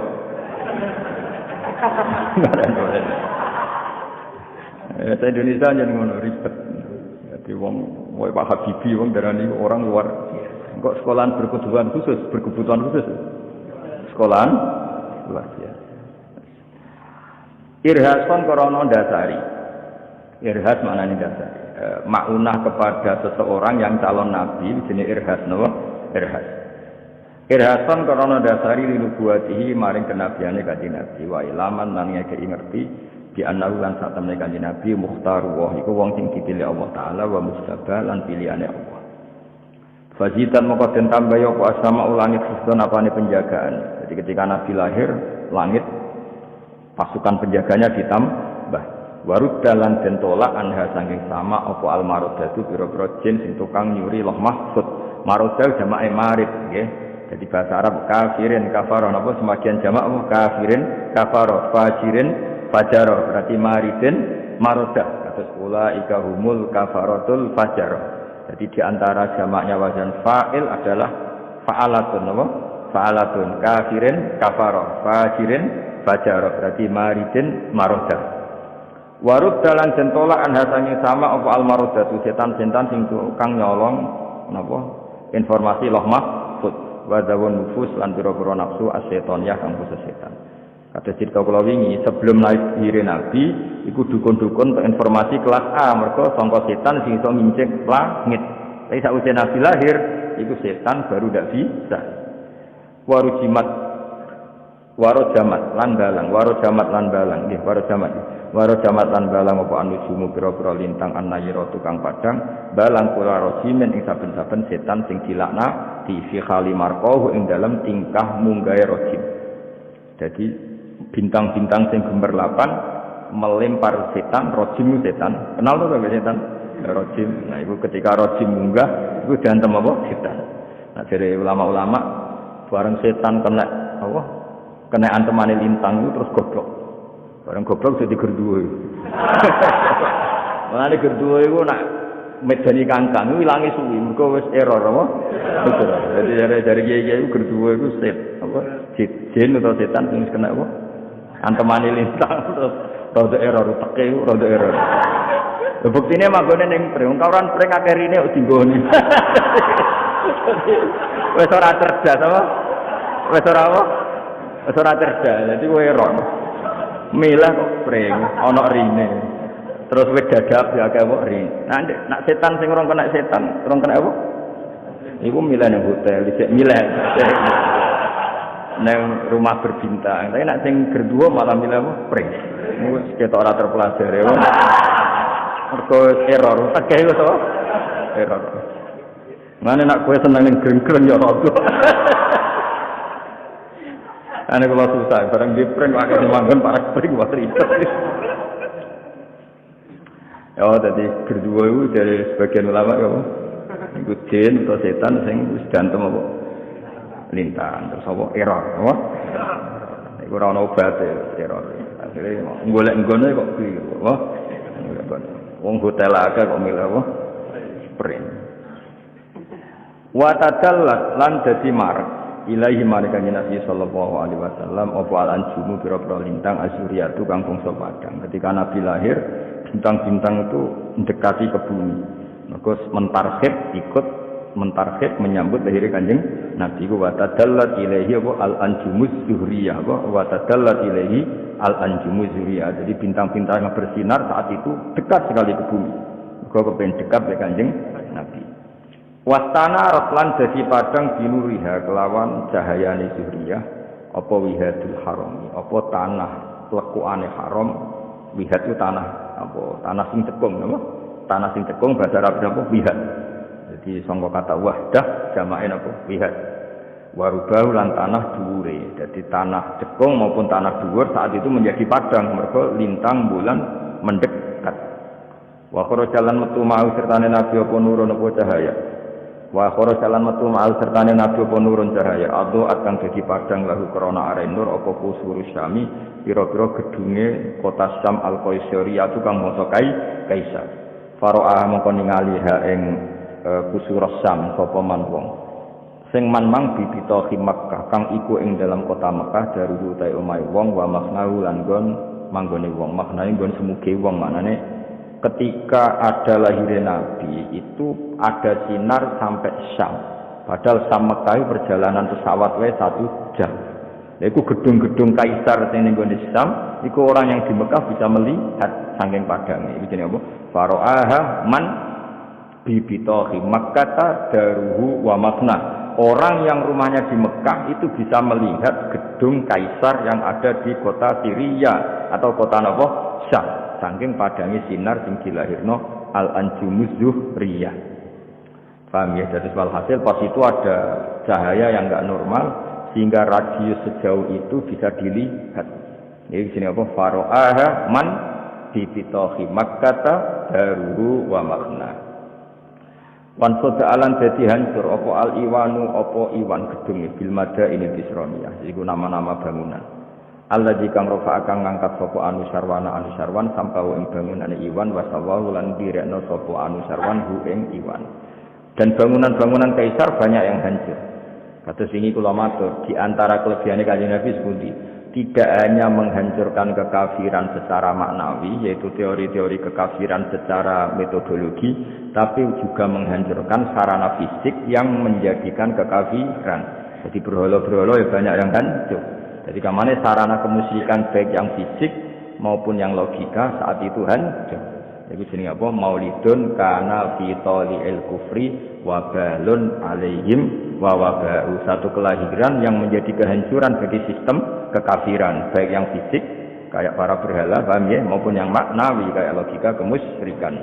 Saya Indonesia jan ngono ribet. Jadi wong wae Pak Habibie wong darani orang luar. Kok sekolahan berkebutuhan khusus. Sekolahan luar biasa. Irhason krana ndasari. Irhas maknane dasari. Maunah kepada seseorang yang calon nabi jenenge irhas napa? Irhas. Irhasan karena dasari linubuatihi maring kenabiane kanjeng Nabi wa ilaman lan ngekeki ngerti di annahu lan sak temene kanjeng Nabi mukhtaru wa iku wong sing dipilih Allah taala wa mustabah lan pilihane Allah. Fazitan moko den tambah ya apa asma ulangit husnul apane penjagaan. Jadi ketika Nabi lahir langit pasukan penjaganya ditambah. Warud dalan den tolak anha saking sama apa almarodatu pira-pira jin sing tukang nyuri loh mahfud. Marodal jamae marid nggih. Jadi bahasa Arab kafirin kafaro napa semakian jamak apa kafirin kafaro fajirin fajaro berarti maridin maroda kados ulaika humul kafaratul fajaro. Jadi di antara jamaknya wazan fa'il adalah fa'alatun napa fa'alatun kafirin kafaro fajirin fajaro berarti maridin maroda. Warud dalan jentolak anhasangi sama apa almarodatu setan-setan sing tukang nyolong napa informasi loh mahfud wadawun nufus lan pira-pira nafsu as-setoniyah kang khusus setan. Kados cerita kula wingi sebelum lahir Nabi iku dukun-dukun untuk informasi kelas A mergo sangka setan sing iso ngincik langit. Tapi sakwise Nabi lahir iku setan baru ndak bisa. Warojamat lan balang nggih warojamat lan balang apa anujumu pira-pira lintang annayira tukang padang balang kula rojimen ing saben-saben setan sing dilakna di fi khali marqahu ing dalam tingkah munggahe rojim. Jadi bintang-bintang sing gemerlapan melempar setan, rojim setan. Kenal to sampe setan? Rojim. Nah, itu ketika rojim munggah iku diantem apa? Setan. Nah, dari ulama-ulama bareng setan kena apa? Kena antemane lintang itu terus goblok. Bareng goblok jadi gerduwe. Mulane gerduwe iku nak medani kangkang ilange suwi mergo wis error apa? Betul. Jadi dari kiai-kiai gerduwe iku set apa? Jin atau setan sing kena apa? Antemane lintang terus rada error teke rada error. Buktine manggone ning preng kawran preng akeh rine kok dinggoni. Wis ora cerdas apa? Wis ora apa? Wis ora cerdas. Dadi kowe error. Milah kok preng ana rine. Terus wis dadap ya akeh kok rine. Nah nak setan sing ora kena setan, ora kena apa? Iku milah nang hotel, dhisik milah. Nang rumah berbintang. Tapi nak sing gerduwa malah milah apa? Preng. Wis ketok ora terpelajari ya. Mergo error, tegeh wis apa? Error. Mane nak kowe seneng ning greng-greng ya rada. Ane kula susah, barang di prank akeh manggon para prank wae ribet. Ya dadi berdua itu dari sebagian ulama apa? Iku jin atau setan sing wis dantem apa? lintang terus apa error apa iku ora ono obate error akhire golek nggone kok kliru apa wong hotel akeh kok milih apa sprint wa tadallat lan dadi marek ilahi mareka Nabi sallallahu alaihi wasallam apa al-anjumu pira-pira lintang asyuriyatu kang bangsa padang ketika Nabi lahir bintang-bintang itu mendekati ke bumi maka mentarhib menyambut lahir Kanjeng Nabi wa tadallat ilaihi apa al-anjumus zuhriyah wa tadallat ilaihi al-anjumus zuhriyah jadi bintang-bintang yang bersinar saat itu dekat sekali ke bumi maka kepen dekat dengan Kanjeng Nabi wastana rotlan dadi padang binuriha kelawan cahayane zuhriyah apa wihadul haram apa tanah lekukane haram wihad itu tanah sing cekung napa tanah sing cekung bahasa Arab apa wihad jadi sangka kata wahdah jamake napa wihad warubau lan tanah dhuwure jadi tanah cekung maupun tanah dhuwur saat itu menjadi padang mergo lintang bulan mendekat wa kharajalan metu mau sertane nabi apa nurun apa cahaya wa kharajalan metu mau sertane nabi apa nurun cahaya atau akan dadi padang lahu krana are nur apa kusur syami pira-pira gedunge kota Syam al-Qaisariyah tukang bangsa kaisar faro'a mongko ningali ha ing kusur Syam sapa man wong sing man mang bibita Makkah kang iku ing dalam kota Makkah daru utahe omahe wong wa maknahu lan nggon manggone wong maknane nggon semuge wong manane ketika ada lahirnya Nabi itu ada sinar sampai Syam padahal Syam Makkah perjalanan pesawat wae 1 jam iku gedung-gedung kaisar sing ning gone Syam iku orang yang di Mekah bisa melihat saking padange iki jenenge apa faro'aha man bibita Makkah daruhu wa makna orang yang rumahnya di Mekah itu bisa melihat gedung kaisar yang ada di kota Syria atau kota apa Syam saking padange sinar sing dilahirno al-anjumuz zuhriyah paham ya jadi hasil pas itu ada cahaya yang enggak normal sehingga radius sejauh itu bisa dilihat jadi sini apa faro'aha man bibitohi makkata daruhu wa makna wan soda'alan jadi hancur apa al-iwanu apa iwan gedung bil madainil isroniyah itu nama-nama bangunan Allah jikang rofa akan ngangkat sopo anu sarwan sampau ing bangunan iwan wasawahu lan direkno sopo anu sarwan hu ing iwan dan bangunan-bangunan kaisar banyak yang hancur kata sini kula matur di antara kelebihane Kanjeng Nabi sepundi tidak hanya menghancurkan kekafiran secara maknawi yaitu teori-teori kekafiran secara metodologi tapi juga menghancurkan sarana fisik yang menjadikan kekafiran jadi berhala-berhala ya banyak yang hancur jadi kamane sarana kemusyrikan baik yang fisik maupun yang logika saat itu hancur jadi jenenge apa maulidun kana fi tali'il kufri wa balun alaihim wa waba'u satu kelahiran yang menjadi kehancuran bagi sistem kekafiran baik yang fisik kayak para berhala paham ya maupun yang maknawi kayak logika kemusyrikan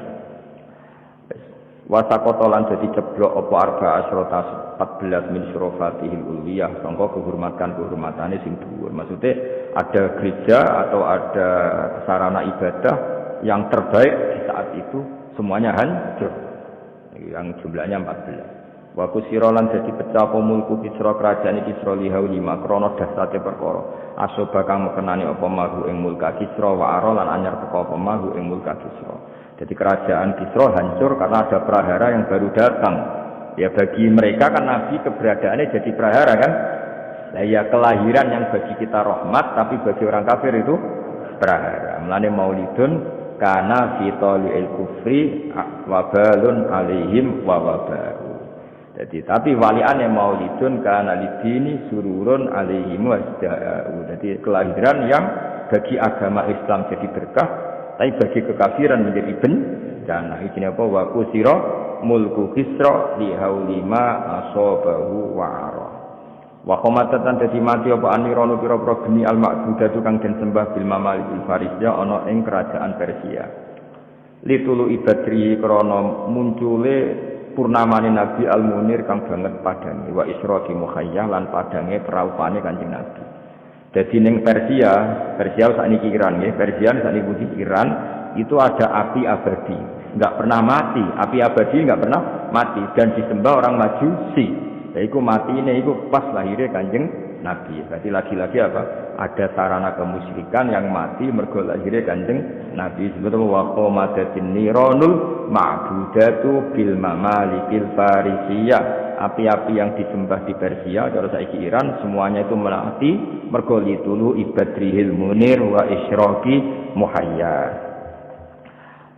wasakotolan jadi ceblok apa arba asrota 14 min syurofatihil ulwiyah sangka kehormatan-kehormatane sing dhuwur maksudnya ada gereja atau ada sarana ibadah yang terbaik di saat itu semuanya hancur yang jumlahnya 14 wa kusirolan jadi pecah apa mulku Kisra kerajaan Kisra lihau 5 krana dasate perkara asoba kang mekenani apa mahu ing mulka Kisra wa ara lan anyar teko apa mahu ing mulka Kisra jadi kerajaan Kisra hancur karena ada prahara yang baru datang ya bagi mereka kan Nabi keberadaannya jadi prahara kan nah ya kelahiran yang bagi kita rahmat tapi bagi orang kafir itu prahara mulane maulidun kana fi tali'il kufri wa balun alaihim wa waba'u jadi tapi waliane maulidun kana lidini sururun alaihim wasda'u jadi kelahiran yang bagi agama Islam jadi berkah tapi bagi kekafiran menjadi bencana ini apa wa kusira mulku Kisra li haulima asabahu wa ara wa khamatatan dadi mati apa anirana pira-pira geni al-ma'budah kang den sembah bil mamalikil farisya ana ing kerajaan Persia litulu ibadri krana muncule purnamane Nabi al-Munir kang banget padange wa isra di mukhayyah lan padange praupane Kanjeng Nabi dadi ning Persia sakniki Iran nggih Persia sakniki Iran itu ada api abadi enggak pernah mati api abadi enggak pernah mati dan disembah orang Majusi Yaiku matine iku pas lahirnya Kanjeng Nabi. Berarti lagi-lagi apa? Ada sarana kemusyrikan yang mati mergo lahirnya Kanjeng Nabi. Sebetulnya wa qamadatin niranul ma'budatu bil mamalikil farisiyah. Api-api yang disembah di Persia, kalau saiki Iran, semuanya itu mati mergo litulu ibadrihil munir wa isyraqi muhayya.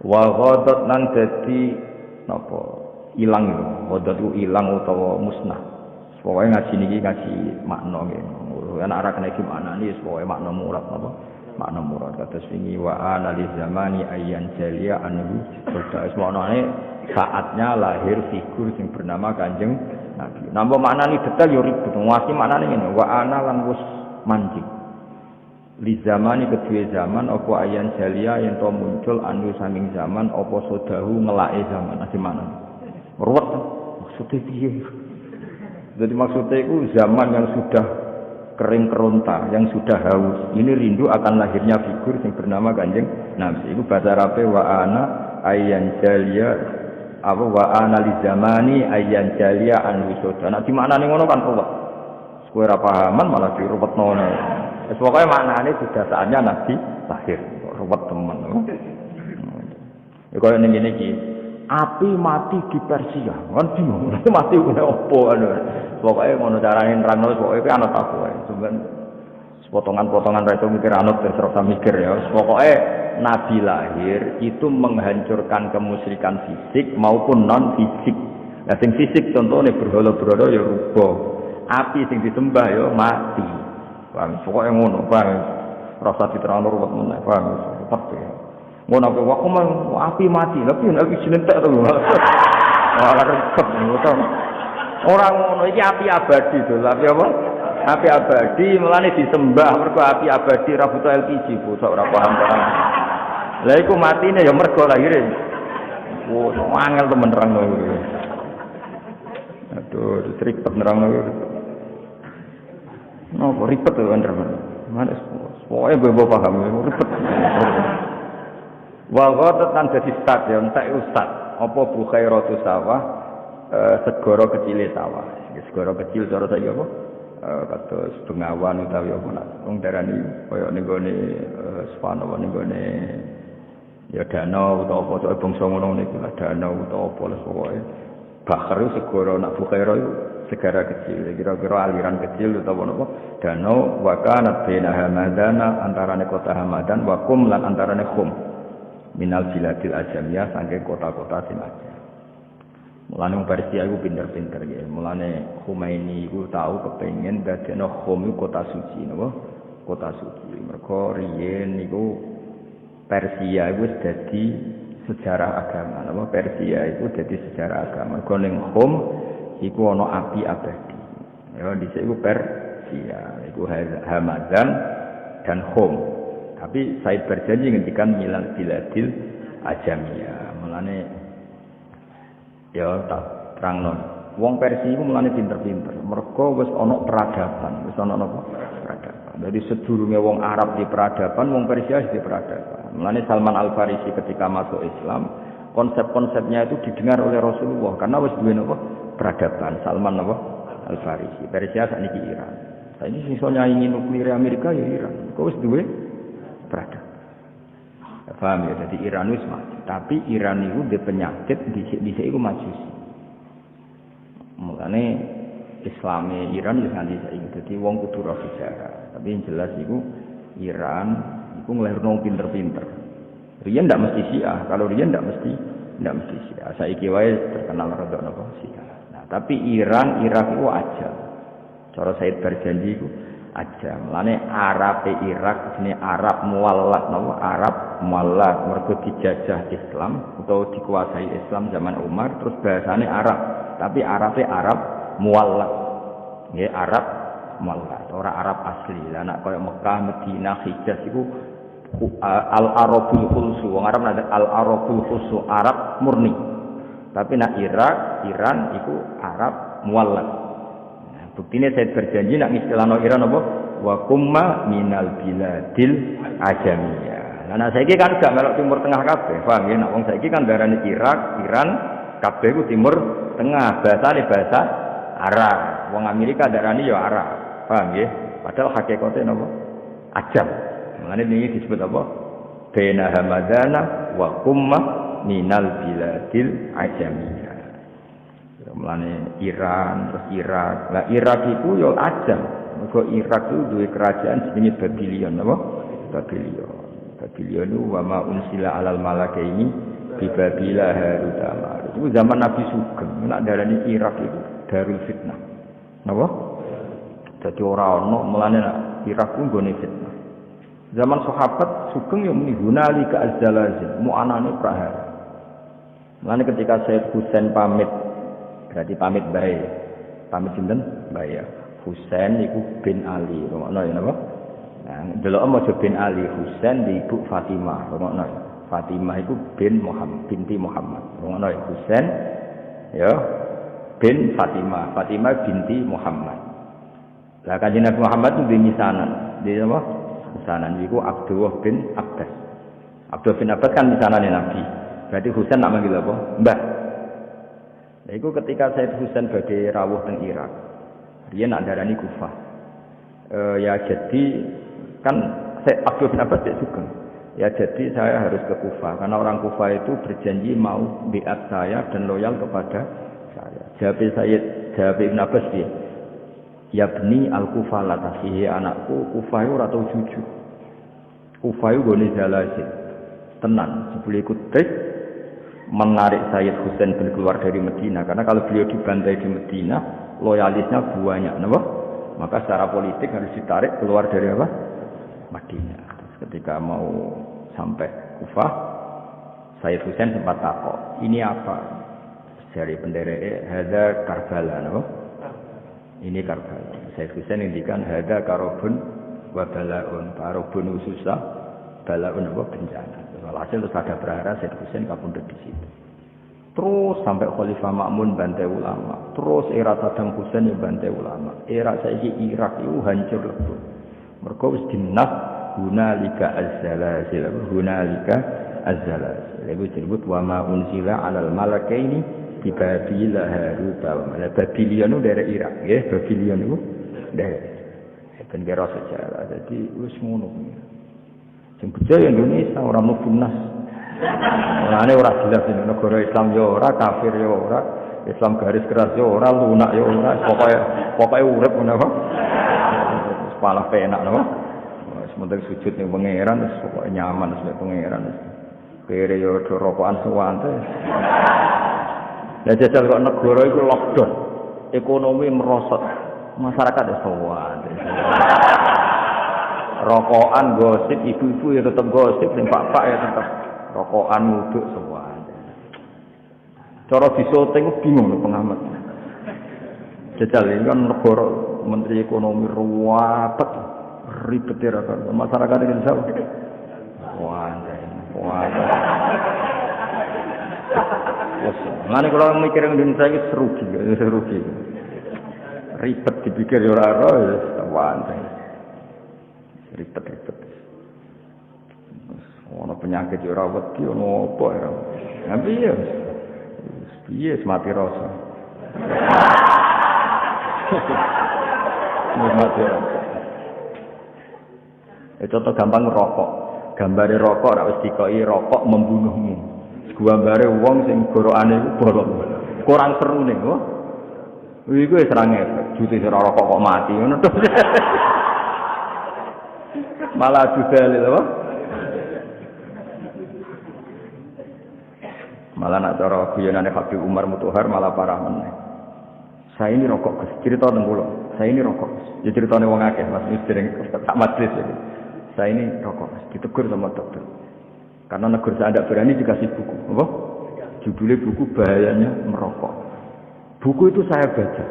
Wa ghadat lan dadi napa? Ilang itu. Ghadat itu ilang utawa musnah. Pokoke ngaji niki ngaji makna nggih. Ana arah kena iki maknane wis pokoke makna murad napa? Makna murad kados wingi wa analiz zamani ayyan jalia anhu. Terus maknane saatnya lahir figur yang bernama Kanjeng Nabi. Nambah maknane detail yo ribet. Ngasi maknane ngene, wa ana lan wis manjing. Li zamani kedue zaman apa ayan jalia yen to muncul anu saking zaman apa sodahu ngelake zaman. Ati mana? Ruwet. Maksudnya piye? Jadi maksudnya itu zaman yang sudah kering keronta, yang sudah haus. Ini rindu akan lahirnya figur yang bernama Kanjeng Nabi. Itu bahasa Arabe wa ana ayan jalia apa wa ana li zamani ayyan jalia an wisoda. Nek dimaknani ngono kan ruwet. Kowe ora pahaman malah dirupetno ngono. Wis pokoke maknane sudah saatnya Nabi lahir. Ruwet temen. Ya koyo ning ngene iki, api mati di Persia. Kan bingung. Mati kene opo anu. Pokoke ngono carane nerangno pokoke ana tak wae. Sampeyan potongan-potongan ra itu mikir anut terus mikir ya. Pokoke Nabi lahir itu menghancurkan kemusyrikan fisik maupun non fisik. Nah, sing fisik contohnya berhala-berhala ya rubuh. Api sing disembah ya mati. Paham? Pokoknya ngono, paham? Rasa diterangno ruwet meneh, paham? Ruwet ya. Ngono kok wae api mati, tapi nek jenentek to. Ora repot ngono. Ora ngono iki api abadi to, tapi apa? Api abadi mulane disembah mergo api abadi ra butuh LPG, bocah ora paham. Lah iku matine ya mergo lahire. Oh, angel temen nerangno iki. Aduh, ribet nerangno iki. Nopo ribet to nerangno. Manes pokoke mbok paham ribet. Wa ghadatan dadi stad ya entek ustad. Apa bukhairatu sawah segara kecile sawah. Segara kecil cara saiki apa? Kados Bengawan utawi apa nak wong darani kaya ning gone Spano ning gone ya danau utawa apa bangsa ngono niku danau utawa apa les pokoke Bakhar segara nak Bukhaira itu segara kecil kira-kira aliran kecil utawa apa danau wa kanat baina Hamadana antarane kota Hamadan wa Qum lan antarane Qum minal biladil ajamiyah saking kota-kota sing ajam. Mulane Persia iku pinter-pinter ya. Mulane Khomeini iku tahu kepengin dadekno Qom iku kota suci napa? Kota suci. Mergo riyen niku Persia iku wis dadi sejarah agama napa? Persia iku dadi sejarah agama. Mergo ning Qom iku ana api abadi. Ya dhisik iku Persia, iku Hamadan dan Qom. Tapi Said berjanji ngendikan milal biladil ajamiyah. Mulane ya tak terangno. Wong Persia iku mulane pinter-pinter. Mergo wis ana peradaban, wis ana napa? Peradaban. Jadi sedurunge wong Arab di peradaban, wong Persia di peradaban. Mulane Salman Al-Farisi ketika masuk Islam, konsep-konsepnya itu didengar oleh Rasulullah karena wis duwe napa? Peradaban. Salman napa? Al-Farisi. Persia sakniki Iran. Saiki sing iso nyaingi nuklir Amerika ya Iran. Kok wis duwe peradaban. Paham ya, jadi Iran wis maju. Tapi Iran itu dia penyakit dhisik iku majusi. Mulane Islame Iran wis nganti saiki. Dadi wong kudu ora bicara. Tapi yang jelas iku Iran iku nglahirno pinter-pinter. Riyen ndak mesti Syiah, kalau riyen ndak mesti Syiah. Saiki wae terkenal rada napa Syiah. Nah, tapi Iran Irak iku aja. Cara Said berjanji iku aja. Mulane Arab Irak jenenge Arab muwallat napa? Arab muwallat mergo dijajah Islam utawa dikuasai Islam zaman Umar terus bahasane Arab. Tapi Arabe Arab muwallat. Nggih Arab muwallat, ora Arab asli. Lah nek kaya Mekah, Madinah, Hijaz iku al-Arabul khulsu. Wong Arab nek al-Arabul khulsu Arab murni. Tapi nek Irak, Iran iku Arab muwallat. Buktine saya berjanji nak istilahno Iran apa? Wa kumma minal biladil ajamiyah. Nah saiki kan gak melok timur tengah kabeh, paham ya? Nek wong saiki kan darani Irak, Iran kabeh ku timur tengah, bahasane bahasa Arab. Wong Amerika darani ya Arab. Paham nggih? Padahal hakikate napa? Ajam. Mulane niki disebut apa? Baina Hamadana wa Qumma minal biladil ajamiyah. Mulane Iran terus Irak. Lah Irak itu ya ajam. Mergo Irak itu duwe kerajaan jenenge Babylon napa? Babylon. Babylon itu wa ma unsila alal malakaini bi Babila Harut Marut. Itu zaman Nabi Sugeng. Nek darani Irak itu Darul Fitnah. Napa? Dadi ora ana mulane Irak ku nggone fitnah. Zaman sahabat Sugeng yang muni hunalika az-zalazil, mu'anane prahara. Mulane ketika Sayyid Husain pamit, berarti pamit bae. Pamit sinten? Bae ya. Husain iku bin Ali, ngono ya napa? Nah, delok aja bin Ali, Husain di ibu Fatimah, ngono ya. Fatimah iku bin Muhammad, binti Muhammad. Ngono ya Husain ya bin Fatimah, Fatimah binti Muhammad. Lah Kanjeng Nabi Muhammad itu misanan. Di apa? Misanan iku Abdullah bin Abbas. Abdullah bin Abbas kan misanane Nabi. Berarti Husain nak manggil apa? Mbah. Lah iku ketika Sayyid Husain badhe rawuh teng Irak. Dia nak darani Kufah. Ya jadi kan Sayyid Abdullah bin Abbas dia Sugeng. Ya jadi saya harus ke Kufah karena orang Kufah itu berjanji mau biat saya dan loyal kepada saya. Jawab Ibn Abbas dia. Ya bni al-Kufah la tasihi anakku Kufah ora tau jujur. Kufah gone jalazin. Tenan, sebelum ikut trik menarik Sayyid Husain bin keluar dari Medina karena kalau beliau dibantai di Medina, loyalisnya banyak, napa? Maka secara politik harus ditarik keluar dari apa? Madinah. Terus ketika mau sampai Kufah, Sayyid Husain sempat takok, "Ini apa?" Dari pendereke, "Hadza Karbala," napa? Ini Karbala. Sayyid Husain ngendikan hada karobun wa balaun. Karobun susah, balaun apa bencana. Walhasil terus ada prahara Sayyid Husain kapundhut di situ. Terus sampai Khalifah Ma'mun bantai ulama. Terus era Saddam Hussein yang bantai ulama. Era saiki Irak itu hancur lebur. Mergo wis dinas hunalika az-zalazil. Hunalika az-zalazil. Iku disebut wa ma unzila 'alal malakaini di Babila Harut Marut. Babylon itu daerah Irak, ya. Babylon itu daerah. Ben kira sejarah. Jadi wis ngono. Sing percaya Indonesia ora mlebu nas. Orane ora jelas ini negara Islam ya ora, kafir ya ora, Islam garis keras ya ora, lunak ya ora, pokoke urip ngono apa. Wis pala penak napa. Wis penting sujud ning pangeran wis pokoke nyaman wis pangeran. Kere yo do rokokan suwante. Lah jajal kok negara iku lockdown, ekonomi merosot, masyarakat ya sowan. Rokokan gosip, ibu-ibu ya tetap gosip, sing pak-pak ya tetap rokokan nguduk sowan. Cara disoting bingung lho pengamat. Jajal ini kan negara menteri ekonomi ruwet, ribet ya kan masyarakat Indonesia. Wah. Mane kalau mikir Indonesia iki serugi. Ribet dipikir yo ora ya wanteng. Ribet. Ono penyakit yo ora wedi ono apa ya. Tapi ya piye mati rasa. Mati rasa. Contoh gampang rokok. Gambare rokok ora wis dikoki rokok membunuhmu. Gambare wong sing gorokane iku bolong. Kurang seru ning, oh. Iku wis ra ngefek. Jute ora rokok kok mati ngono to. Malah dudal lho. Malah nak cara guyonane Habib Umar Mutohar malah parah meneh. Saya ini rokok, cerita teng kula. Saya ini rokok. Ya ceritane wong akeh, Mas, wis dereng tak majlis iki. Saya ini rokok, ditegur sama dokter. Karena negara saya tidak berani dikasih buku. Apa? Judulnya buku bahayanya merokok. Buku itu saya baca.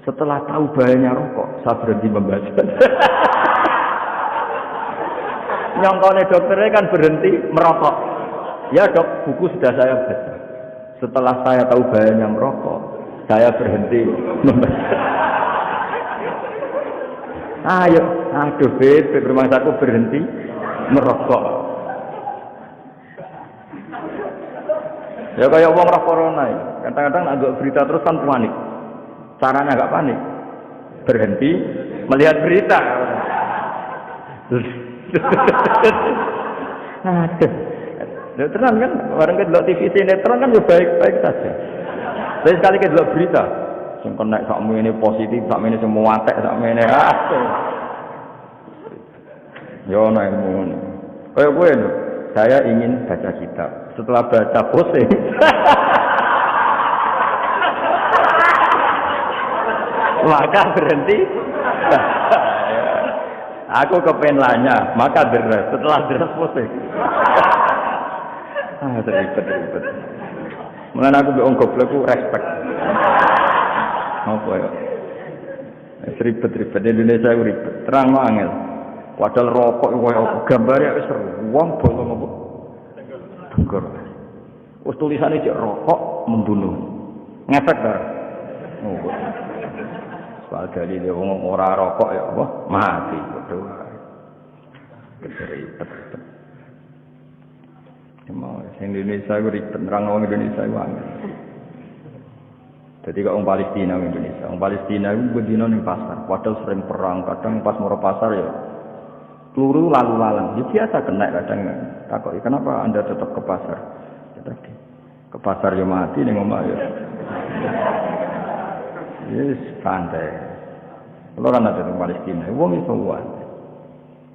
Setelah tahu bahayanya rokok, saya berhenti membaca. Nyongkone dokternya kan berhenti merokok. Ya dok, buku sudah saya baca. Setelah saya tahu bahayanya merokok, saya berhenti membaca. Ayo, aduh beb, rumah aku berhenti merokok. Ya kayak wong roh corona ya. Kadang-kadang agak berita terus kan panik. Caranya enggak panik. Berhenti melihat berita. Aduh. Terang kan, orang ke TV sinetron kan baik-baik saja. Tapi sekali ke berita, sing kena sakmu ini positif, sakmu ini semua watek, sakmu ini yo naik mun. Kayak gue lho, saya ingin baca kitab. Setelah baca pusing. Maka berhenti. Aku kepengen lanya, maka deres. Setelah deres pusing. Ribet. Mulane aku mbek wong goblok ku respect. Apa ya? Ribet Indonesia ku ribet. Terang angel. Padahal rokok koyo apa gambare wis seru. Wong bolong apa? Tengger. Wis tulisane cek rokok membunuh. Ngefek ta? Oh. Soal dari dia wong ora rokok ya apa? Mati betul. Ribet. Cuma Indonesia itu ribet, nerang orang Indonesia itu angin. Jadi kalau orang Palestina Indonesia, orang Palestina itu berdina di pasar, padahal sering perang, kadang pas mau pasar ya, peluru lalu lalang, ya biasa kena kadang. Takut, kenapa anda tetap ke pasar? Ya tadi, ke pasar ya mati nih ngomong ya. Yes, santai. Kalau kan ada orang Palestina, orang itu uang.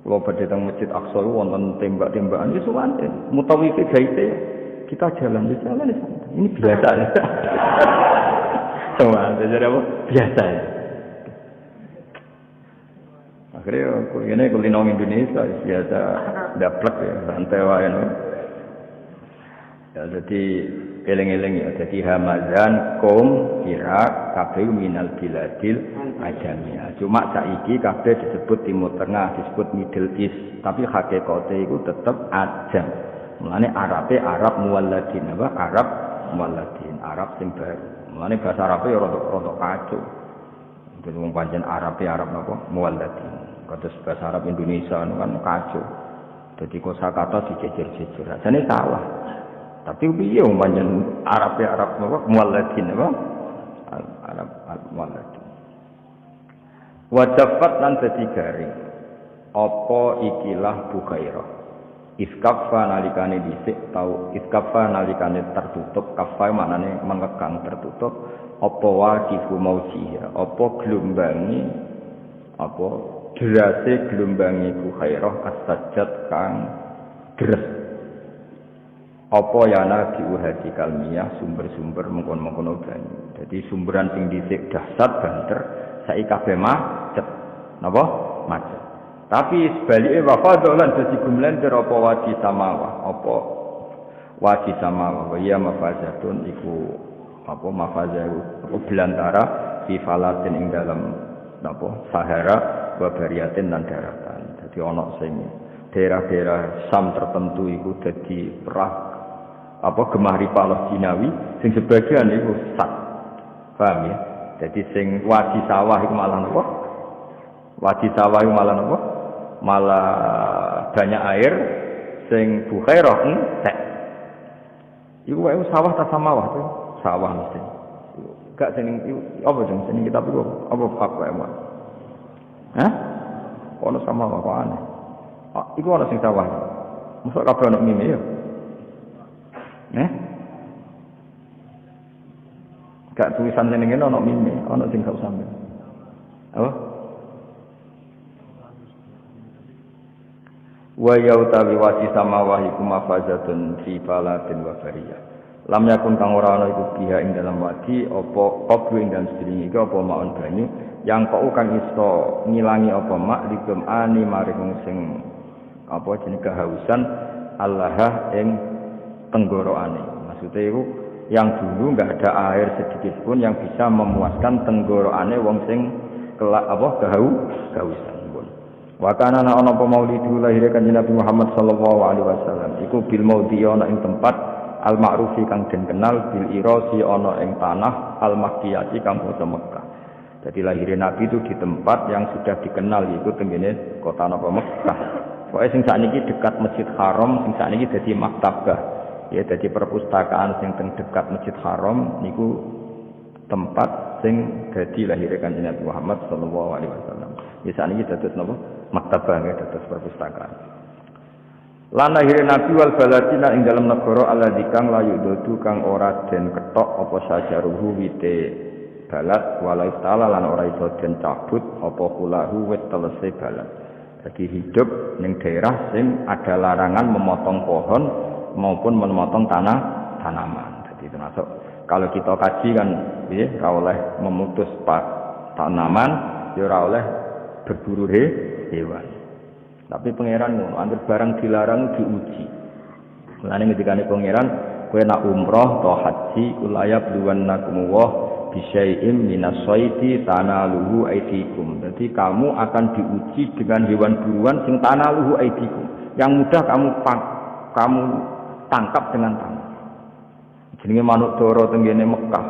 Kalau pada datang masjid Aqsa wonten tembak-tembakan itu santai. Mutawifi gaite kita jalan di sana. Ini biasa ya. Semua jadi apa? Biasa ya. Akhirnya ini kuliner Indonesia biasa daplek ya, santai wae no. Ya jadi eling-eling ya, jadi Hamazan, Qom, Irak, kabeh minal biladil ajamiyah. Cuma saiki kabeh disebut Timur Tengah, disebut Middle East, tapi hakikate iku tetep ajam. Mulane Arabe Arab muwalladin, apa? Arab muwalladin, Arab sing baru. Mulane bahasa Arabe ya rada kacau. Jadi wong pancen Arabe Arab napa? Muwalladin. Kados bahasa Arab Indonesia kan kacau. Jadi kosakata dijejer-jejer. Ajane salah. Tapi piye wong pancen Arabe Arab napa? Muwalladin apa? Arab muwalladin. Wajafat lan dadi garing. Apa ikilah Bukhairah. Iskaffa nalikane dhisik tau iskaffa nalikane tertutup, kaffa maknane mengekang tertutup, apa waqifu maujiha, apa glombangi apa derase glombangi Bukhairah as-sajjad kang deres. Apa yana diuhadi kalmiyah sumber-sumber mengkon-mengkono banyu. Jadi sumberan sing dhisik dahsyat banter saiki kabeh macet. Napa? Macet. Tapi sebaliknya wafadolan dadi gumlender apa wadi samawa, apa wadi samawa ya mafazatun iku apa mafazahu apa belantara fi falatin ing dalam napa Sahara wa bariatin lan daratan. Dadi ana sing daerah-daerah Sam tertentu iku dadi perah apa gemari Palestinawi sing sebagian iku sat. Paham ya? Jadi sing wadi sawah iku malah napa? Wadi sawah iku malah napa? Malah banyak air sing Bukhairah entek. Iku wae sawah ta samawah tuh, sawah mesti. Gak sing apa jeneng sing kitab iku apa fakwa emang. Hah? Ono samawah kok aneh. Iku ono sing sawah. Mosok kabeh ono mime ya. Gak tulisan jenenge ono mime, ono sing gak sampe. Apa? Wa yautawi wasi samawah iku mafazatun fi balatin wa bariyah. Lam yakun kang ora ana iku biha ing dalam wadi apa qabru ing dalam sedring iki apa maun banyu yang kok kang iso ngilangi apa mak likum ani maring sing apa jenenge kehausan Allah ing tenggorokane. Maksudnya itu yang dulu enggak ada air sedikit pun yang bisa memuaskan tenggorokane wong sing kehausan. Wa kana ana apa maulidu lahir kanjeng Nabi Muhammad sallallahu alaihi wasallam iku bil maudhi ana ing tempat al ma'rufi kang den kenal bil irasi ana ing tanah al makkiyati kang basa Mekah. Jadi lahir Nabi itu di tempat yang sudah dikenal yaitu tenggene kota napa Mekah. Pokoke sing sakniki dekat Masjid Haram, sing sakniki dadi maktabah. Ya dadi perpustakaan sing teng dekat Masjid Haram niku tempat sing dadi lahire Kanjeng Nabi Muhammad sallallahu alaihi wasallam. Ya saniki dados napa? Maktabah nggih dados perpustakaan. Lan lahire Nabi wal baladina ing dalam negara alladzi kang layu dodu kang ora den ketok apa sajaruhu wite balad wala istala lan ora iso den cabut apa kulahu wit telese balad. Jadi hidup ning daerah sing ada larangan memotong pohon maupun memotong tanaman. Jadi termasuk kalau kita kaji kan ya ora oleh memutus tanaman, ya ora oleh berburu hewan. Tapi pangeran ngono, anggere barang dilarang diuji. Mulane ngendikane pangeran, kowe nak umroh atau haji kulaya bluwannakum wa bisyai'im minasaidi tanaluhu aidikum. Jadi kamu akan diuji dengan hewan buruan sing tanaluhu aidikum. Yang mudah kamu tangkap dengan tangan. Jenenge manuk dara tenggene Mekah.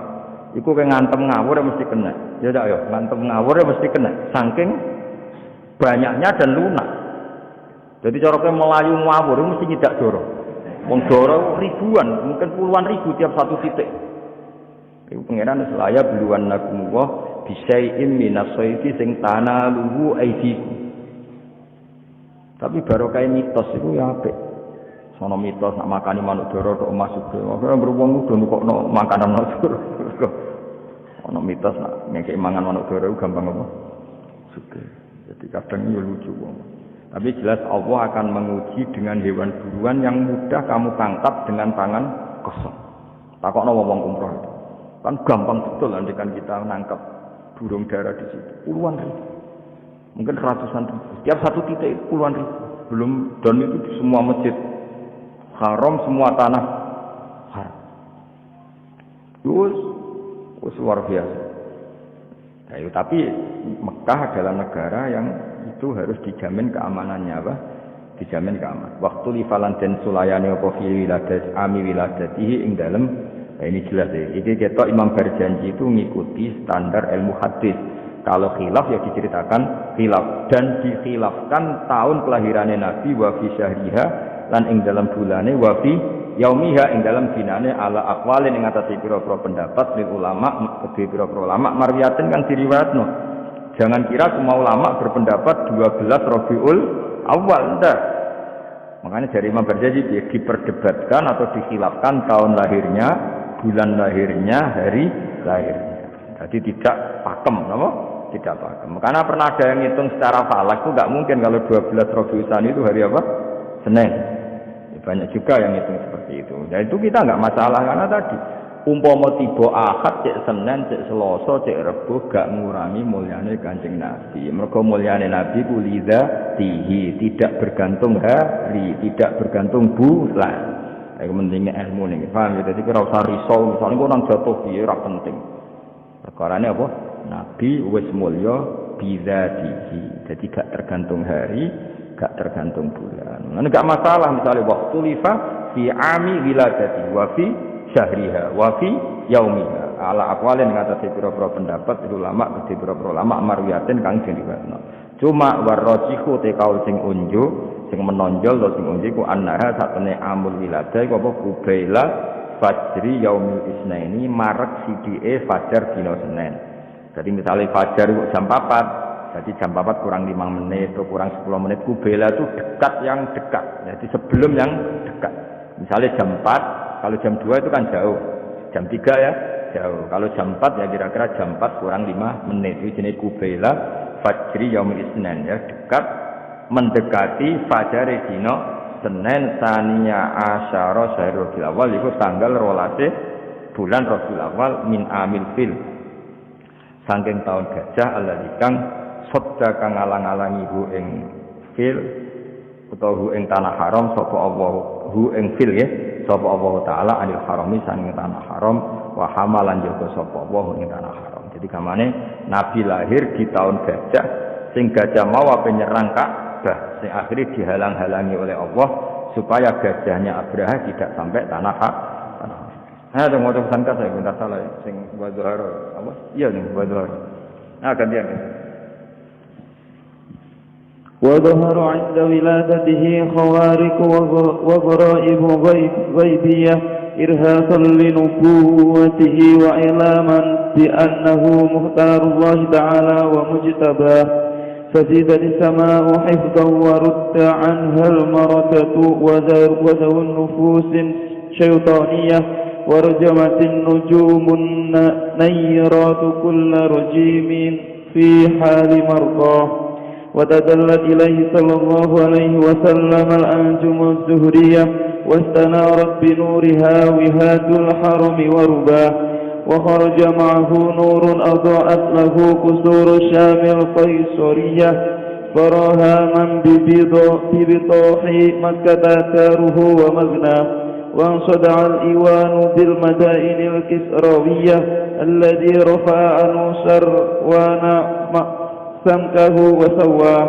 Iku kowe ngantem ngawur mesti kena. Ya ndak ya, ngantem ngawur mesti kena. Saking banyaknya dan lunak. Jadi cara kowe melayu ngawur mesti nyidak dara. Wong dara ribuan, mungkin puluhan ribu tiap satu titik. Iku pangeran selaya bluwan nakumullah bisyai'im minasaiti sing tanaluhu aidikum. Tapi barokah mitos iku ya apik. Sono mitos nak makani manuk dara tok masuk ke. Ora berwong udo nukokno makanan manuk dara. Ono mitos nak ngekek mangan manuk dara gampang apa? Suke. Jadi kadang ya lucu wong. Tapi jelas Allah akan menguji dengan hewan buruan yang mudah kamu tangkap dengan tangan kosong. Takokno wong umroh. Kan gampang betul andikan kita nangkap burung dara di situ. Puluhan ribu. Mungkin ratusan ribu. Tiap satu titik puluhan ribu. Belum dan itu di semua masjid haram, semua tanah haram. Terus luar biasa. Nah, tapi Mekah adalah negara yang itu harus dijamin keamanannya apa? Dijamin keamanan. Waktu lifalan den sulayane apa fi wiladat ami wiladatihi ing dalem. Nah, ini jelas ya. Ini kita Imam Barjanji itu mengikuti standar ilmu hadis. Kalau khilaf ya diceritakan khilaf dan dikhilafkan tahun kelahirannya Nabi wa fi syahriha lan ing dalam bulane wa fi yaumiha ing dalam dinane ala aqwalin ing atase pira-pira pendapat lil ulama kedhe pira-pira ulama marwiyatin kan diriwayatno. Jangan kira semua ulama berpendapat 12 Rabiul Awal ndak. Makanya dari Imam Barjanji diperdebatkan atau dikhilafkan tahun lahirnya, bulan lahirnya, hari lahirnya. Jadi tidak pakem, apa? Tidak pakem. Karena pernah ada yang hitung secara falak itu enggak mungkin kalau 12 Rabiul Tsani itu hari apa? Senin. Banyak juga yang hitung seperti itu. Dan itu kita enggak masalah karena tadi umpama tiba Ahad, cek Senin, cek Selasa, cek Rebo gak ngurangi mulyane Kanjeng Nabi. Mergo mulyane Nabi ku lidzatihi, tidak bergantung hari, tidak bergantung bulan. Iku pentingnya ilmu ning. Paham ya? Dadi ora usah risau, misalnya kok nang jatuh piye ora penting. Perkarane apa? Nabi wis mulya bidzatihi. Jadi gak tergantung hari, gak tergantung bulan. Nah, enggak masalah misalnya waktu lifa fi ami wiladati wa fi syahriha wa fi yaumiha ala aqwalin ngatasi pira-pira pendapat ulama kedhe pira-pira ulama marwiyatin kang diriwayatno. Cuma warrajihu te kaul sing unjuk sing menonjol to sing unjuk ku annaha satene amul wiladah iku apa kubaila fajri yaumil isnaini marek sidike fajar dina Senin. Jadi misalnya fajar itu jam 4, jadi jam 4 kurang 5 menit atau kurang 10 menit kubaila itu dekat yang dekat. Jadi sebelum yang dekat. Misalnya jam 4, kalau jam 2 itu kan jauh. Jam 3 ya jauh. Kalau jam 4 ya kira-kira jam 4 kurang 5 menit. Itu jenis kubaila fajri yaumil isnain ya, dekat mendekati fajar dina Senin saniya asyara syahrul Rabiul Awal itu tanggal 12 bulan Rabiul Awal min amil fil. Saking tahun gajah alladzi kang sadda kang alang-alangi hu ing fil utawa hu ing tanah haram sapa Allah hu ing fil ya sapa Allah taala anil harami saking tanah haram wa hamalan jaga sapa Allah ing tanah haram. Jadi gamane Nabi lahir di tahun gajah sing gajah mau ape nyerang Ka'bah sing akhirnya dihalang-halangi oleh Allah supaya gajahnya Abraha tidak sampai tanah haram. Nah, ada mau pesan saya minta salah sing wadhar apa? Iya nih wadhar. Nah, gantian. وظهر عند ولادته خوارق وغرائب غيبية إرهاصا لنبوته وإعلاما بأنه مختار الله تعالى ومجتباه فزيدت السماء حفظا ورد عنها المردة وذو النفوس شيطانية ورجمت النجوم النيرات كل رجيم في حال مرضاه وتدلت إليه صلى الله عليه وسلم الأنجم الزهرية واستنارت بنورها وهاد الحرم ورباه وخرج معه نور أضاءت له قصور الشام القيصرية فراها من ببطاح مكة داره ومغناه وانصدع الإيوان بالمدائن الكسروية الذي رفع أنوسر سمكه وسواه